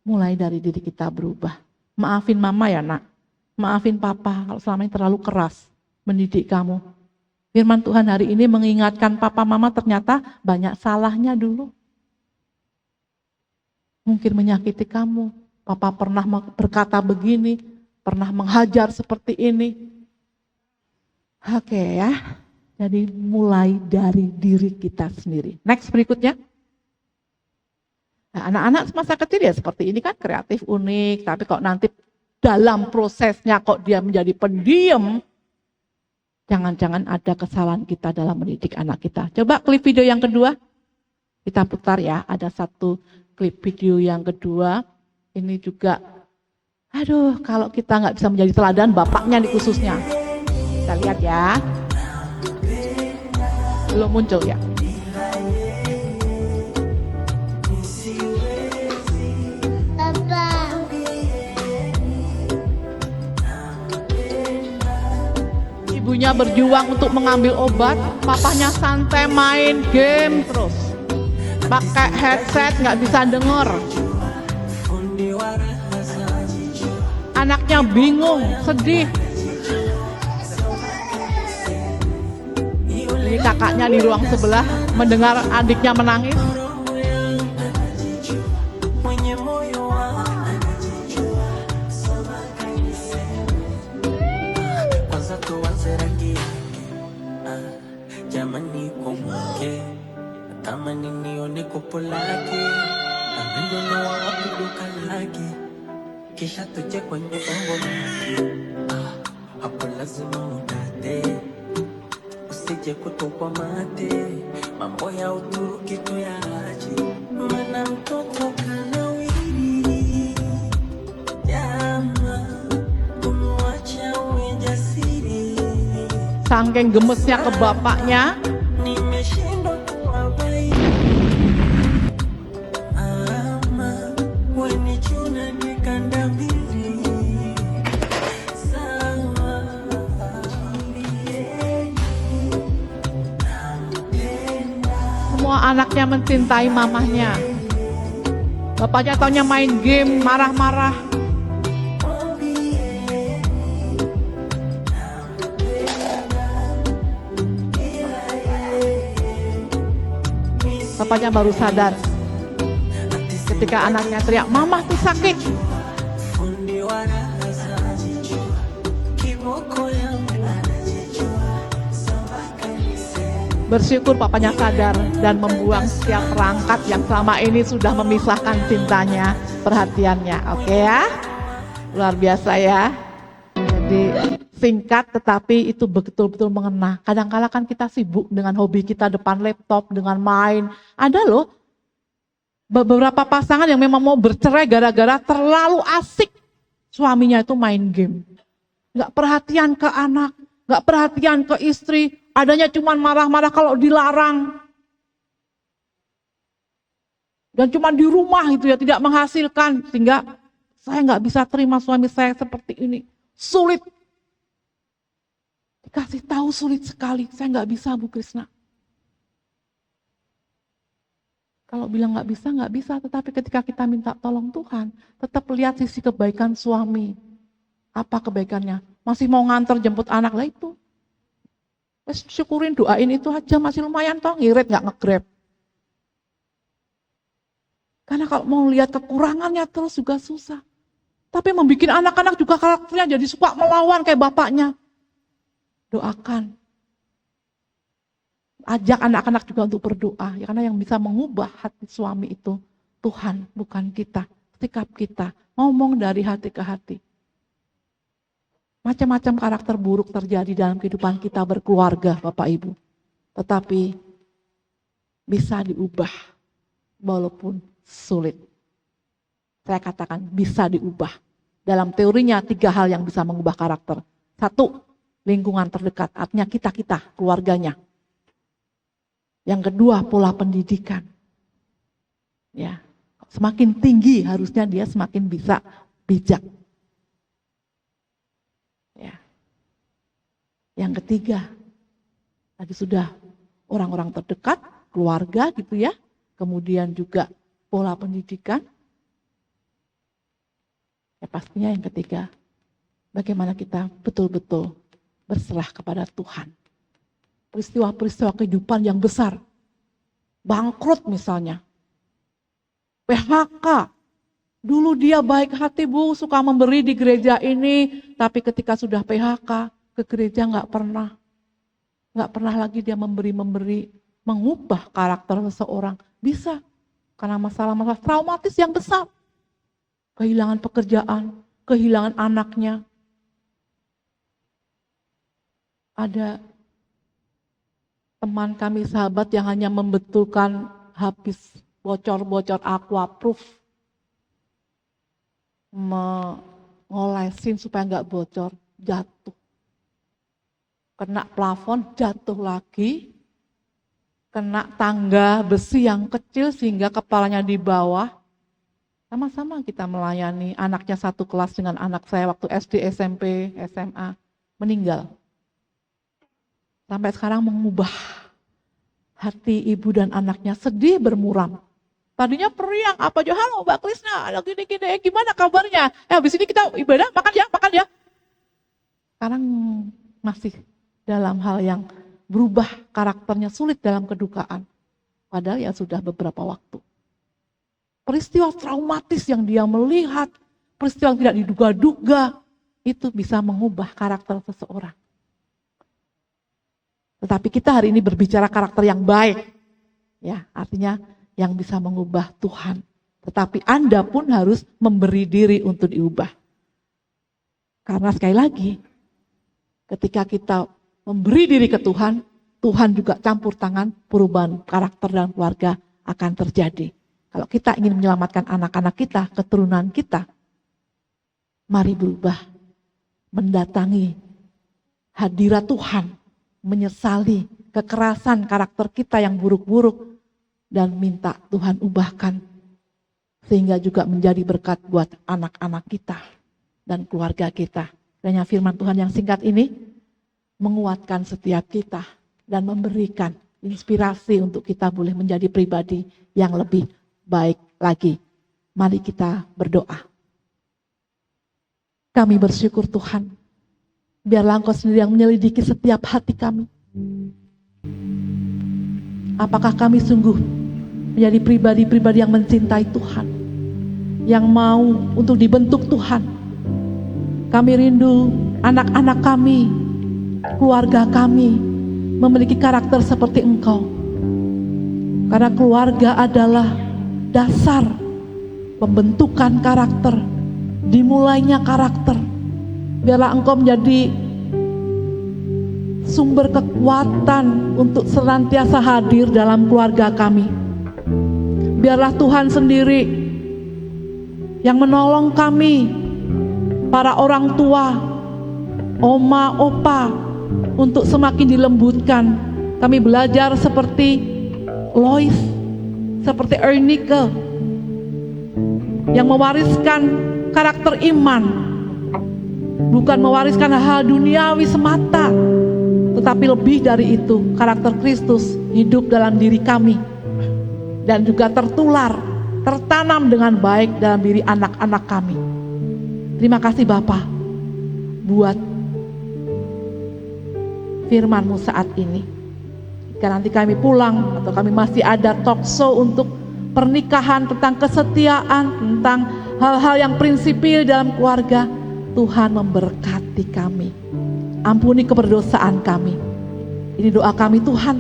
mulai dari diri kita berubah. Maafin mama ya nak, maafin papa kalau selama ini terlalu keras mendidik kamu. Firman Tuhan hari ini mengingatkan papa mama ternyata banyak salahnya dulu. Mungkin menyakiti kamu, papa pernah berkata begini, pernah menghajar seperti ini. Oke ya, jadi mulai dari diri kita sendiri. Next berikutnya. Nah, anak-anak masa kecil ya seperti ini kan kreatif, unik, tapi kok nanti dalam prosesnya kok dia menjadi pendiam, jangan-jangan ada kesalahan kita dalam mendidik anak kita. Coba klip video yang kedua, kita putar ya, ada satu klip video yang kedua, ini juga, aduh kalau kita nggak bisa menjadi teladan, bapaknya nih khususnya. Kita lihat ya, belum muncul ya. Ibunya berjuang untuk mengambil obat, papahnya santai main game terus. Pakai headset nggak bisa denger. Anaknya bingung, sedih. Ini kakaknya di ruang sebelah mendengar adiknya menangis. Jamani kumbuke, natamani nione kopo lake, napendo na wapi duka lake, kisha tuje kwenye umbo lake. Hapo lazima udate, usije kutupwa mate, mambo ya Uturuki tuyaache, maana mtoto kanawiri. Jama, kumwacha uwe jasiri. Saking gemesnya ke bapaknya, Nimeshindwa kuwabai. Ama, weni chuna nikandamiri. Sawa, semua anaknya mencintai mamahnya. Bapaknya taunya main game, marah-marah. Bapaknya baru sadar ketika anaknya teriak, "Mama tuh sakit." fundi wa raha anajijua. Kiboko yangu anajijua. Sambaka niseme. Bersyukur papanya sadar dan membuang setiap perangkat yang selama ini sudah memisahkan cintanya, perhatiannya. Oke ya? Luar biasa ya. Jadi singkat tetapi itu betul-betul mengena. Kadang-kala kan kita sibuk dengan hobi kita depan laptop, dengan main. Ada loh beberapa pasangan yang memang mau bercerai gara-gara terlalu asik suaminya itu main game. Gak perhatian ke anak, gak perhatian ke istri, Adanya cuman marah-marah kalau dilarang. Dan cuma di rumah itu ya, tidak menghasilkan. Sehingga saya nggak bisa terima suami saya seperti ini. Sulit. Dikasih tahu sulit sekali. Saya nggak bisa, Bu Krisna. Kalau bilang nggak bisa. Tetapi ketika kita minta tolong Tuhan, tetap lihat sisi kebaikan suami. Apa kebaikannya? Masih mau nganter jemput anak lah itu. Syukurin, doain itu aja, masih lumayan toh, ngirit nggak nge-grab. Karena kalau mau lihat kekurangannya terus juga susah. Tapi membuat anak-anak juga karakternya jadi suka melawan kayak bapaknya. Doakan. Ajak anak-anak juga untuk berdoa. Ya, karena yang bisa mengubah hati suami itu Tuhan, bukan kita. Sikap kita, ngomong dari hati ke hati. Macam-macam karakter buruk terjadi dalam kehidupan kita berkeluarga, Bapak Ibu. Tetapi bisa diubah walaupun sulit. Saya katakan bisa diubah. Dalam teorinya 3 hal yang bisa mengubah karakter. 1, lingkungan terdekat, artinya kita, keluarganya. Yang kedua, pola pendidikan. Ya, semakin tinggi harusnya dia semakin bisa bijak. Ya. Yang ketiga, tadi sudah orang-orang terdekat, keluarga gitu ya. Kemudian juga pola pendidikan. Ya pastinya yang ketiga, bagaimana kita betul-betul berserah kepada Tuhan. Peristiwa-peristiwa kehidupan yang besar, bangkrut misalnya, PHK. Dulu dia baik hati Bu, suka memberi di gereja ini, tapi ketika sudah PHK, ke gereja nggak pernah lagi dia memberi, mengubah karakter seseorang. Bisa, karena masalah-masalah traumatis yang besar. Kehilangan pekerjaan, kehilangan anaknya. Ada teman kami sahabat yang hanya membetulkan habis bocor-bocor aquaproof. Mengolesin supaya nggak bocor, jatuh. Kena plafon, jatuh lagi. Kena tangga besi yang kecil sehingga kepalanya di bawah. Sama-sama kita melayani, anaknya satu kelas dengan anak saya waktu SD, SMP, SMA, meninggal. Sampai sekarang mengubah hati ibu dan anaknya, sedih bermuram. Tadinya periang, apa aja, halo Mbak Krisna, ada gini-gini, gimana kabarnya? Habis ini kita ibadah, makan ya. Sekarang masih dalam hal yang berubah karakternya, sulit dalam kedukaan. Padahal ya sudah beberapa waktu. Peristiwa traumatis yang dia melihat, peristiwa yang tidak diduga-duga, itu bisa mengubah karakter seseorang. Tetapi kita hari ini berbicara karakter yang baik. Ya, artinya yang bisa mengubah Tuhan. Tetapi Anda pun harus memberi diri untuk diubah. Karena sekali lagi, ketika kita memberi diri ke Tuhan, Tuhan juga campur tangan, perubahan karakter dan keluarga akan terjadi. Kalau kita ingin menyelamatkan anak-anak kita, keturunan kita, mari berubah, mendatangi hadirat Tuhan, menyesali kekerasan karakter kita yang buruk-buruk, dan minta Tuhan ubahkan, sehingga juga menjadi berkat buat anak-anak kita dan keluarga kita. Dan yang firman Tuhan yang singkat ini, menguatkan setiap kita, dan memberikan inspirasi untuk kita boleh menjadi pribadi yang lebih baik lagi. Mari kita berdoa. Kami bersyukur Tuhan, biarlah Engkau sendiri yang menyelidiki setiap hati kami. Apakah kami sungguh menjadi pribadi-pribadi yang mencintai Tuhan, yang mau untuk dibentuk Tuhan. Kami rindu anak-anak kami, keluarga kami memiliki karakter seperti Engkau. Karena keluarga adalah dasar pembentukan karakter, dimulainya karakter. Biarlah Engkau menjadi sumber kekuatan untuk senantiasa hadir dalam keluarga kami. Biarlah Tuhan sendiri yang menolong kami, para orang tua, oma, opa, untuk semakin dilembutkan. Kami belajar seperti Lois, seperti Ernike yang mewariskan karakter iman, bukan mewariskan hal duniawi semata, tetapi lebih dari itu, karakter Kristus hidup dalam diri kami dan juga tertular, tertanam dengan baik dalam diri anak-anak kami. Terima kasih Bapa buat firman-Mu saat ini. Jika nanti kami pulang atau kami masih ada talk show untuk pernikahan, tentang kesetiaan, tentang hal-hal yang prinsipil dalam keluarga, Tuhan memberkati kami. Ampuni keberdosaan kami. Ini doa kami Tuhan,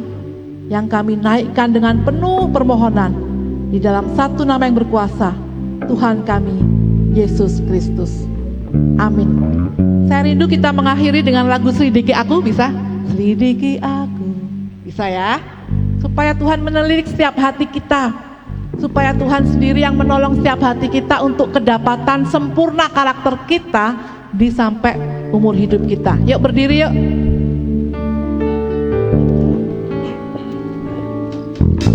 yang kami naikkan dengan penuh permohonan di dalam satu nama yang berkuasa, Tuhan kami, Yesus Kristus. Amin. Saya rindu kita mengakhiri dengan lagu Selidiki Aku, bisa? Selidiki aku, bisa ya? Supaya Tuhan menilik setiap hati kita, supaya Tuhan sendiri yang menolong setiap hati kita untuk kedapatan sempurna karakter kita di sampai umur hidup kita. Yuk berdiri yuk.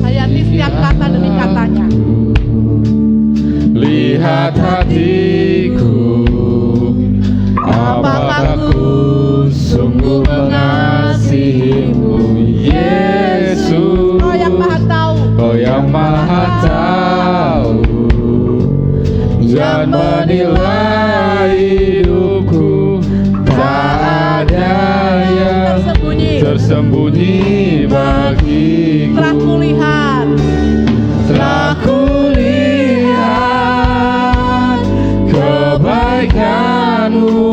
Hayati setiap kata demi katanya. Lihat hatiku, apakah ku sungguh mengasihimu, Yesus. Kau yang maha tahu, Kau yang maha tahu dan menilai hidupku. Tak ada yang tersembunyi bagiku. telah kulihat, Telah kulihat kebaikan-Mu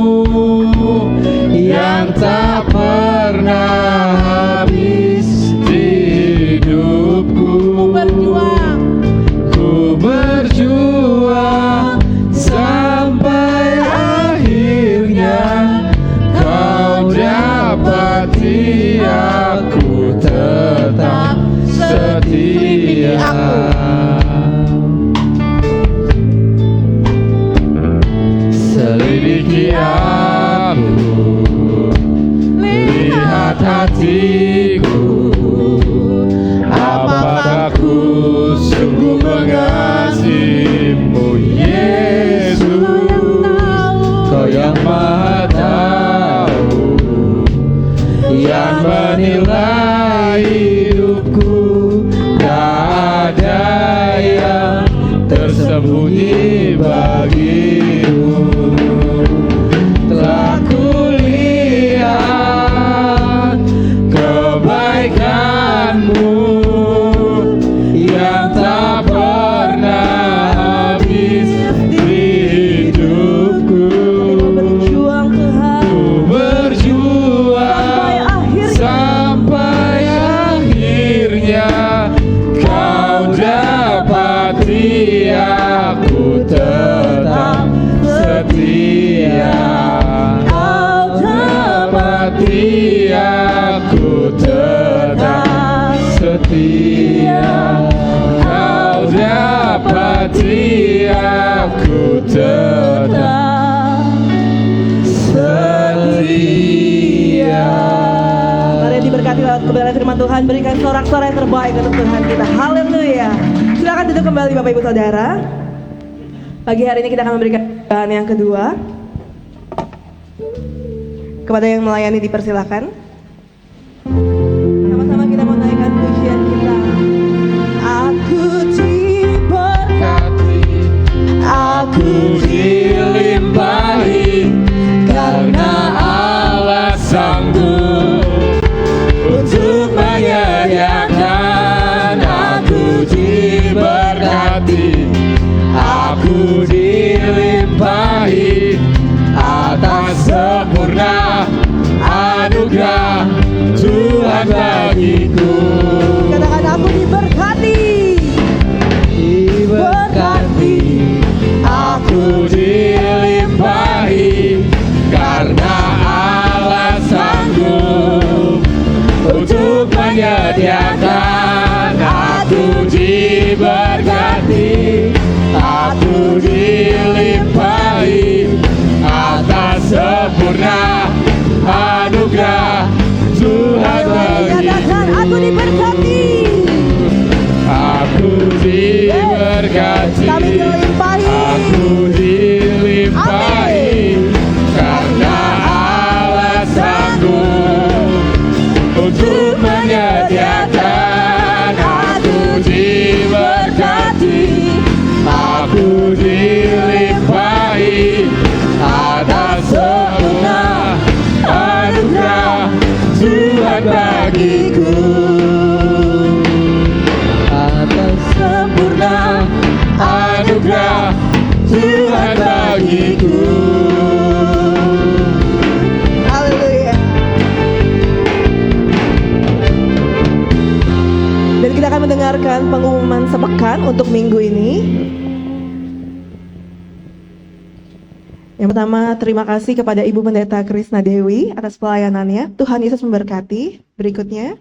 yang tak pernah habis di hidupku. berjuang, Ku berjuang sampai akhirnya Kau dapati aku tetap setia. Selidiki aku, lihat hatiku, apakah ku sungguh mengasihimu, Yesus. Kau yang maha tahu, yang menilai hidupku. Tak ada yang tersembunyi bagimu. Telah kulihat kebaikan-Mu yang tak pernah habis di hidupku. Berjuang Tuhan, Ku berjuang sampai akhirnya Kau dapati aku tetap setia. Kau dapati aku tetap setia. Kau dapati aku tetap setia. mari diberkati lewat kebenaran firman Tuhan. Berikan sorak-sorai yang terbaik untuk Tuhan kita. Haleluya. Silakan duduk kembali Bapak Ibu Saudara. Pagi hari ini kita akan memberikan bahan yang kedua. Kepada yang melayani dipersilakan. Sama-sama kita mau naikkan pujian kita. Aku diberkati, Aku dilimpahi karena Allah sanggup untuk menyediakan. Aku diberkati, aku dilimpahi atas sempurna anugerah Tuhan bagiku. katakan aku diberkati. Diberkati, aku dilimpahi karena Allah sanggup untuk menyediakan. Aku diberkati, aku dilimpahi atas sempurna anugerah anugerah Tuhan Nyatakan aku diberkati. Aku diberkati, Kami dilimpahi. aku dilimpahi, karena Allah sanggup untuk menyediakan. Aku diberkati, aku dilimpahi atas semua anugerah Tuhan bagiku. Sempurna anugerah Tuhan bagiku. Haleluya. Dan kita akan mendengarkan pengumuman sepekan untuk minggu ini. Yang pertama, terima kasih kepada Ibu Pendeta Krisna Dewi atas pelayanannya. Tuhan Yesus memberkati. Berikutnya,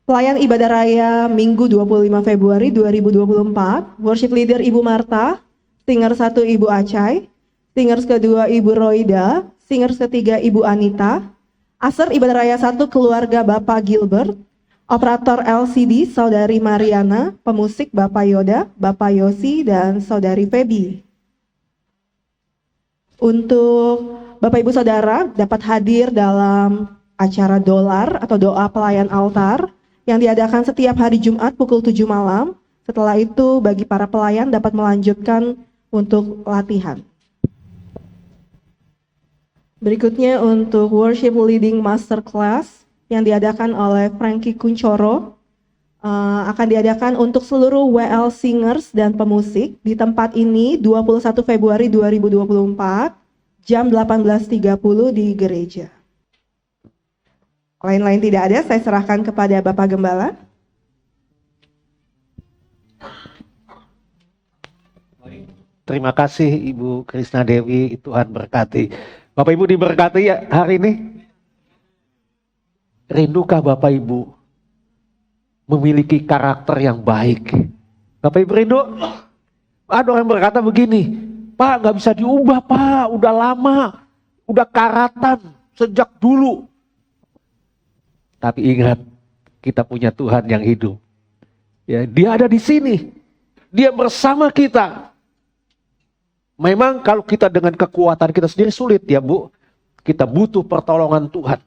pelayan ibadah raya Minggu 25 Februari 2024, worship leader Ibu Marta, singer 1 Ibu Acai, singers kedua Ibu Roida, singers ketiga Ibu Anita, aser ibadah raya 1 keluarga Bapak Gilbert, operator LCD Saudari Mariana, pemusik Bapak Yoda, Bapak Yosi, dan Saudari Feby. Untuk Bapak Ibu Saudara dapat hadir dalam acara dolar atau doa pelayan altar yang diadakan setiap hari Jumat pukul 7 malam. Setelah itu bagi para pelayan dapat melanjutkan untuk latihan. Berikutnya untuk worship leading masterclass yang diadakan oleh Frankie Kuncoro akan diadakan untuk seluruh WL singers dan pemusik di tempat ini 21 Februari 2024 jam 18.30 di gereja. Lain-lain tidak ada, saya serahkan kepada Bapak Gembala. Terima kasih Ibu Krisna Dewi, Tuhan berkati. Bapak Ibu diberkati ya hari ini? Rindukah Bapak Ibu memiliki karakter yang baik? Bapak Ibu rindu? Ada orang berkata begini, Pak gak bisa diubah Pak, udah lama, udah karatan sejak dulu. Tapi ingat, kita punya Tuhan yang hidup. Ya, Dia ada di sini. Dia bersama kita. Memang kalau kita dengan kekuatan kita sendiri sulit ya Bu. Kita butuh pertolongan Tuhan.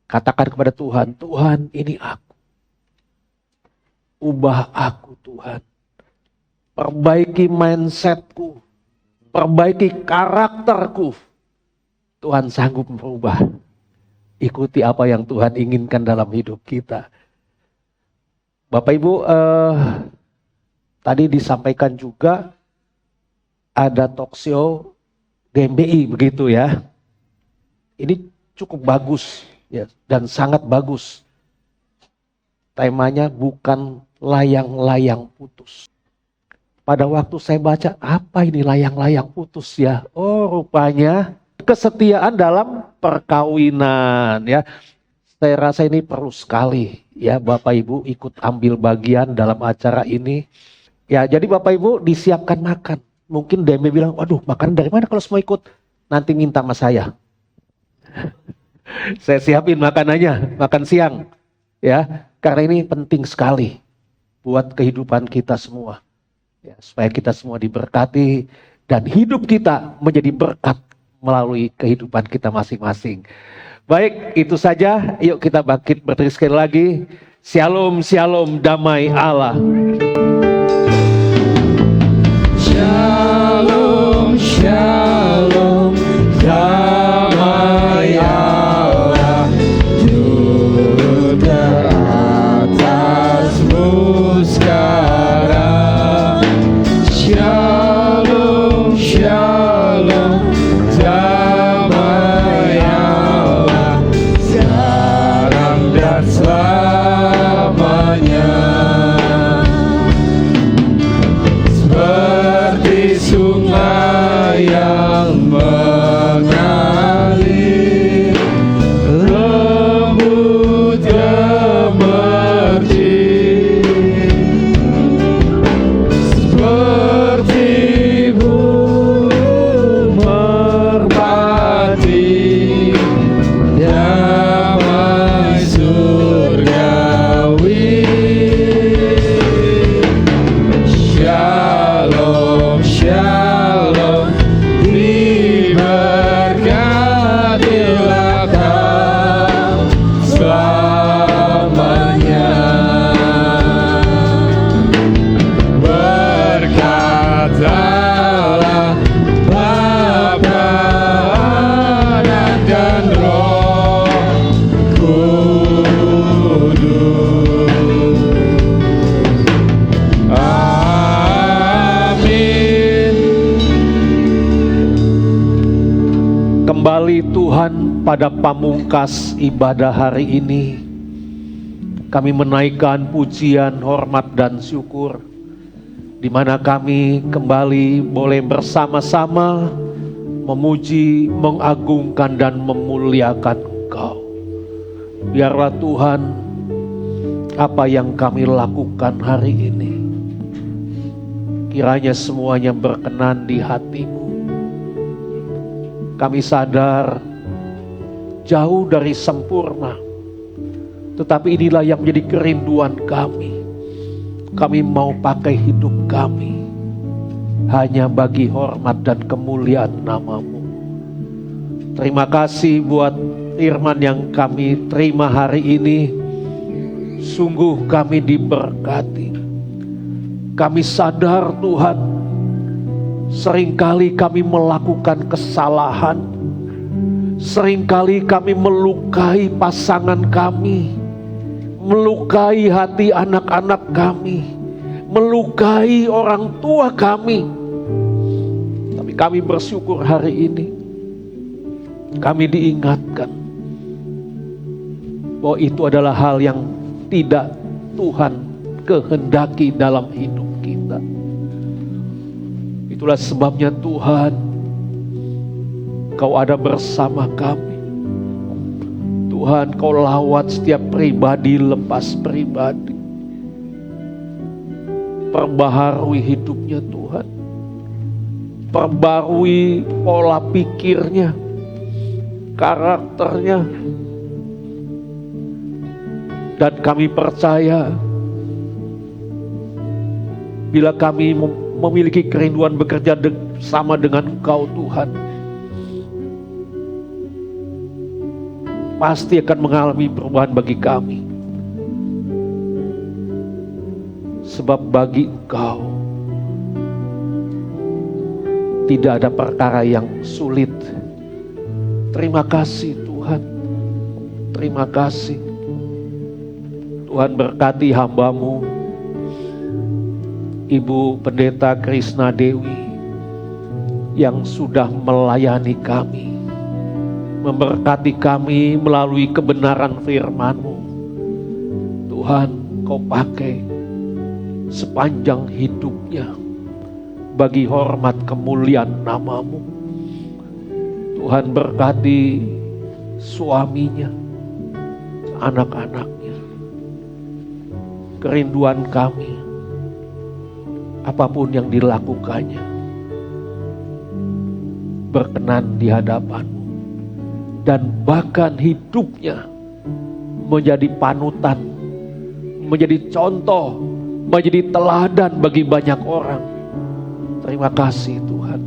Katakan kepada Tuhan, Tuhan ini aku. Ubah aku Tuhan. Perbaiki mindsetku. Perbaiki karakterku. Tuhan sanggup merubah. Ikuti apa yang Tuhan inginkan dalam hidup kita. Bapak Ibu, tadi disampaikan juga ada talkshow GMBI begitu ya. Ini cukup bagus ya, dan sangat bagus. Temanya bukan layang-layang putus. Pada waktu saya baca, apa ini layang-layang putus ya? Oh rupanya kesetiaan dalam perkawinan ya. Saya rasa ini perlu sekali ya Bapak Ibu ikut ambil bagian dalam acara ini. Ya jadi Bapak Ibu disiapkan makan. Mungkin Demi bilang, waduh makan dari mana kalau semua ikut? Nanti minta sama saya. Saya siapin makanannya, makan siang. Ya, karena ini penting sekali buat kehidupan kita semua. Ya, supaya kita semua diberkati dan hidup kita menjadi berkat melalui kehidupan kita masing-masing. Baik, itu saja. Yuk kita bangkit berdiri sekali lagi. Shalom, shalom, damai Allah. Shalom, shalom, damai Allah turun teratasmu sekarang. Shalom, shalom, damai Allah sekarang dan selamanya. Kembali Tuhan pada pamungkas ibadah hari ini, kami menaikkan pujian, hormat dan syukur, di mana kami kembali boleh bersama-sama memuji, mengagungkan dan memuliakan Engkau. Biarlah Tuhan, apa yang kami lakukan hari ini, kiranya semuanya berkenan di hati-Mu. Kami sadar jauh dari sempurna, tetapi inilah yang menjadi kerinduan kami. Kami mau pakai hidup kami hanya bagi hormat dan kemuliaan nama-Mu. Terima kasih buat firman yang kami terima hari ini. Sungguh kami diberkati. Kami sadar Tuhan, seringkali kami melakukan kesalahan. Seringkali kami melukai pasangan kami, melukai hati anak-anak kami, melukai orang tua kami. Tapi kami bersyukur hari ini kami diingatkan bahwa itu adalah hal yang tidak Tuhan kehendaki dalam hidup kita. Itulah sebabnya Tuhan, Kau ada bersama kami. Tuhan, Kau lawat setiap pribadi lepas pribadi. Perbaharui hidupnya Tuhan. Perbarui pola pikirnya, karakternya. Dan kami percaya, bila kami memiliki kerinduan bekerja sama dengan Engkau Tuhan, pasti akan mengalami perubahan bagi kami. Sebab bagi Engkau tidak ada perkara yang sulit. Terima kasih Tuhan. Terima kasih. Tuhan berkati hamba-Mu Ibu Pendeta Krisna Dewi yang sudah melayani kami, memberkati kami melalui kebenaran firman-Mu. Tuhan, Kau pakai sepanjang hidupnya bagi hormat kemuliaan nama-Mu. Tuhan berkati suaminya, anak-anaknya. Kerinduan kami, apapun yang dilakukannya, berkenan di hadapan-Mu. Dan bahkan hidupnya menjadi panutan, menjadi contoh, menjadi teladan bagi banyak orang. Terima kasih Tuhan.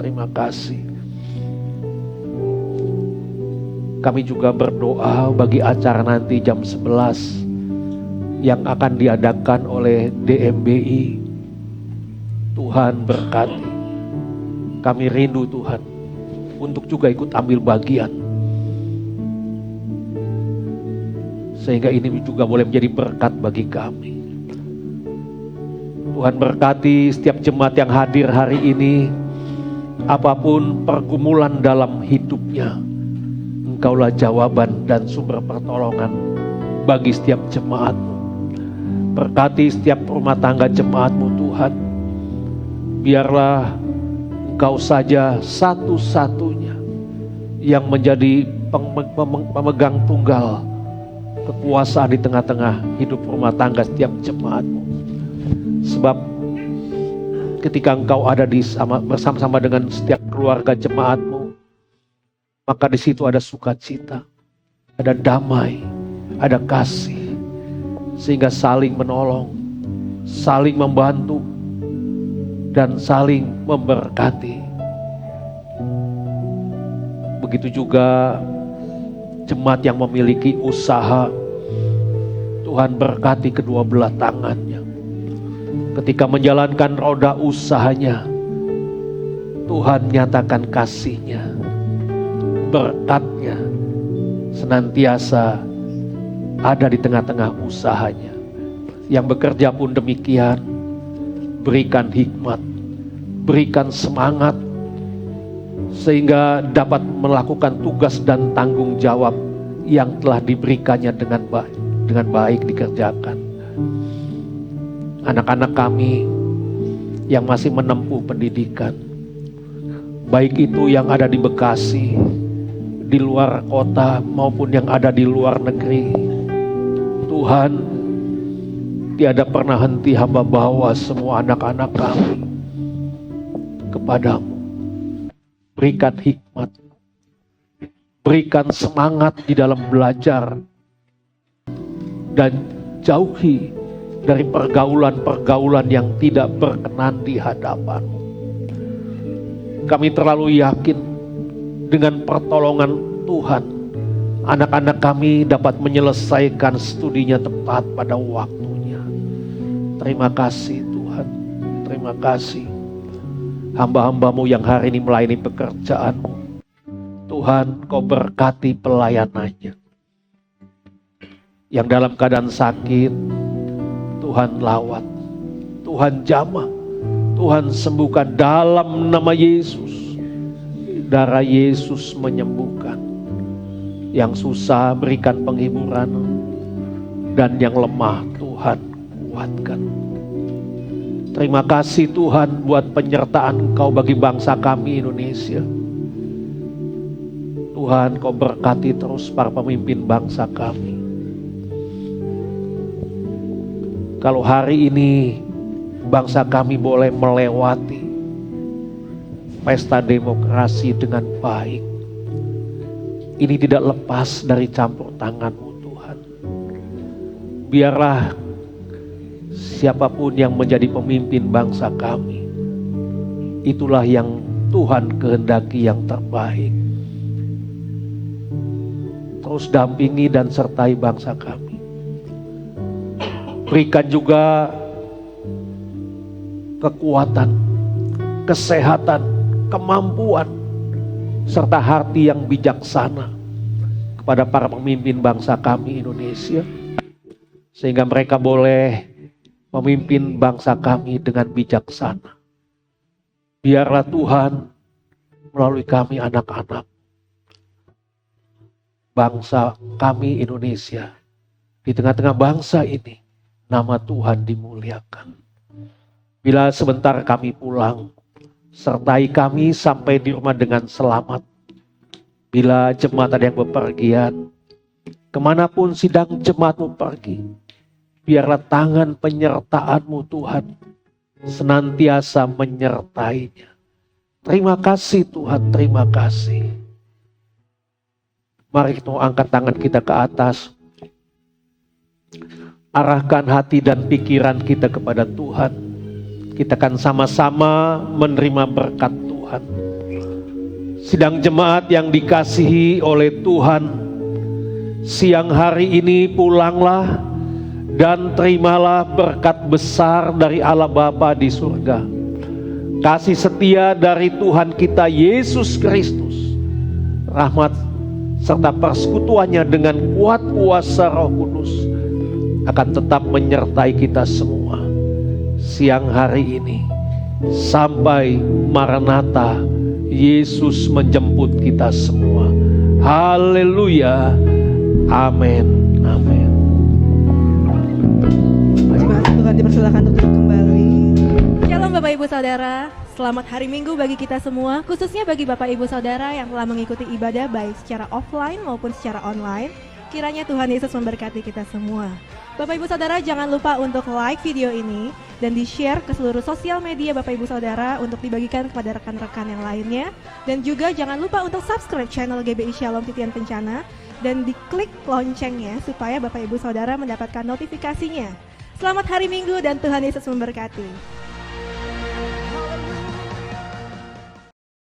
Terima kasih. Kami juga berdoa bagi acara nanti jam 11 yang akan diadakan oleh DMBI. Tuhan berkati. Kami rindu Tuhan untuk juga ikut ambil bagian, sehingga ini juga boleh menjadi berkat bagi kami. Tuhan berkati setiap jemaat yang hadir hari ini. Apapun pergumulan dalam hidupnya, Engkaulah jawaban dan sumber pertolongan bagi setiap jemaat-Mu. Berkati setiap rumah tangga jemaat-Mu Tuhan. Biarlah Engkau saja satu-satunya yang menjadi pemegang tunggal kekuasaan di tengah-tengah hidup rumah tangga setiap jemaat-Mu. Sebab ketika Engkau ada bersama-sama dengan setiap keluarga jemaat-Mu, maka di situ ada sukacita, ada damai, ada kasih, sehingga saling menolong, saling membantu, dan saling memberkati. Begitu juga jemaat yang memiliki usaha, Tuhan berkati kedua belah tangannya. Ketika menjalankan roda usahanya, Tuhan nyatakan kasih-Nya, berkat-Nya senantiasa ada di tengah-tengah usahanya. Yang bekerja pun demikian. Berikan hikmat, berikan semangat, sehingga dapat melakukan tugas dan tanggung jawab yang telah diberikannya dengan baik dikerjakan. Anak-anak kami yang masih menempuh pendidikan, baik itu yang ada di Bekasi, di luar kota maupun yang ada di luar negeri, Tuhan, tiada pernah henti hamba bawa semua anak-anak kami kepadamu. Berikan hikmat, berikan semangat di dalam belajar, dan jauhi dari pergaulan-pergaulan yang tidak berkenan di hadapan-Mu. Kami terlalu yakin dengan pertolongan Tuhan, anak-anak kami dapat menyelesaikan studinya tepat pada waktunya. Terima kasih Tuhan, terima kasih. Hamba-hamba-Mu yang hari ini melayani pekerjaan-Mu, Tuhan, Kau berkati pelayanannya. Yang dalam keadaan sakit, Tuhan lawat, Tuhan jamah, Tuhan sembuhkan dalam nama Yesus. Darah Yesus menyembuhkan. Yang susah berikan penghiburan, dan yang lemah Tuhan kuatkan. Terima kasih Tuhan buat penyertaan Kau bagi bangsa kami Indonesia. Tuhan, Kau berkati terus para pemimpin bangsa kami. Kalau hari ini bangsa kami boleh melewati pesta demokrasi dengan baik, ini tidak lepas dari campur tangan-Mu Tuhan. Biarlah siapapun yang menjadi pemimpin bangsa kami, itulah yang Tuhan kehendaki yang terbaik. Terus dampingi dan sertai bangsa kami. Berikan juga kekuatan, kesehatan, kemampuan, serta hati yang bijaksana kepada para pemimpin bangsa kami Indonesia, sehingga mereka boleh memimpin bangsa kami dengan bijaksana. Biarlah Tuhan melalui kami anak-anak bangsa kami Indonesia, di tengah-tengah bangsa ini, nama Tuhan dimuliakan. Bila sebentar kami pulang, sertai kami sampai di rumah dengan selamat. Bila jemaat ada yang bepergian, kemanapun sidang jemaat-Mu pergi, biarlah tangan penyertaan-Mu Tuhan senantiasa menyertainya. Terima kasih Tuhan, terima kasih. Mari kita angkat tangan kita ke atas. Arahkan hati dan pikiran kita kepada Tuhan. Kita akan sama-sama menerima berkat Tuhan. Sidang jemaat yang dikasihi oleh Tuhan, siang hari ini pulanglah dan terimalah berkat besar dari Allah Bapa di surga. Kasih setia dari Tuhan kita Yesus Kristus, rahmat serta persekutuannya dengan kuat kuasa Roh Kudus akan tetap menyertai kita semua siang hari ini sampai Maranatha Yesus menjemput kita semua. Haleluya, amin, amin. Jemaat Tuhan dipersilakan untuk duduk kembali. Shalom Bapak Ibu Saudara, selamat hari Minggu bagi kita semua, khususnya bagi Bapak Ibu Saudara yang telah mengikuti ibadah baik secara offline maupun secara online. Kiranya Tuhan Yesus memberkati kita semua. Bapak Ibu Saudara, jangan lupa untuk like video ini dan di-share ke seluruh sosial media Bapak Ibu Saudara untuk dibagikan kepada rekan-rekan yang lainnya. Dan juga jangan lupa untuk subscribe channel GBI Shalom Titian Kencana dan diklik loncengnya supaya Bapak Ibu Saudara mendapatkan notifikasinya. Selamat hari Minggu dan Tuhan Yesus memberkati.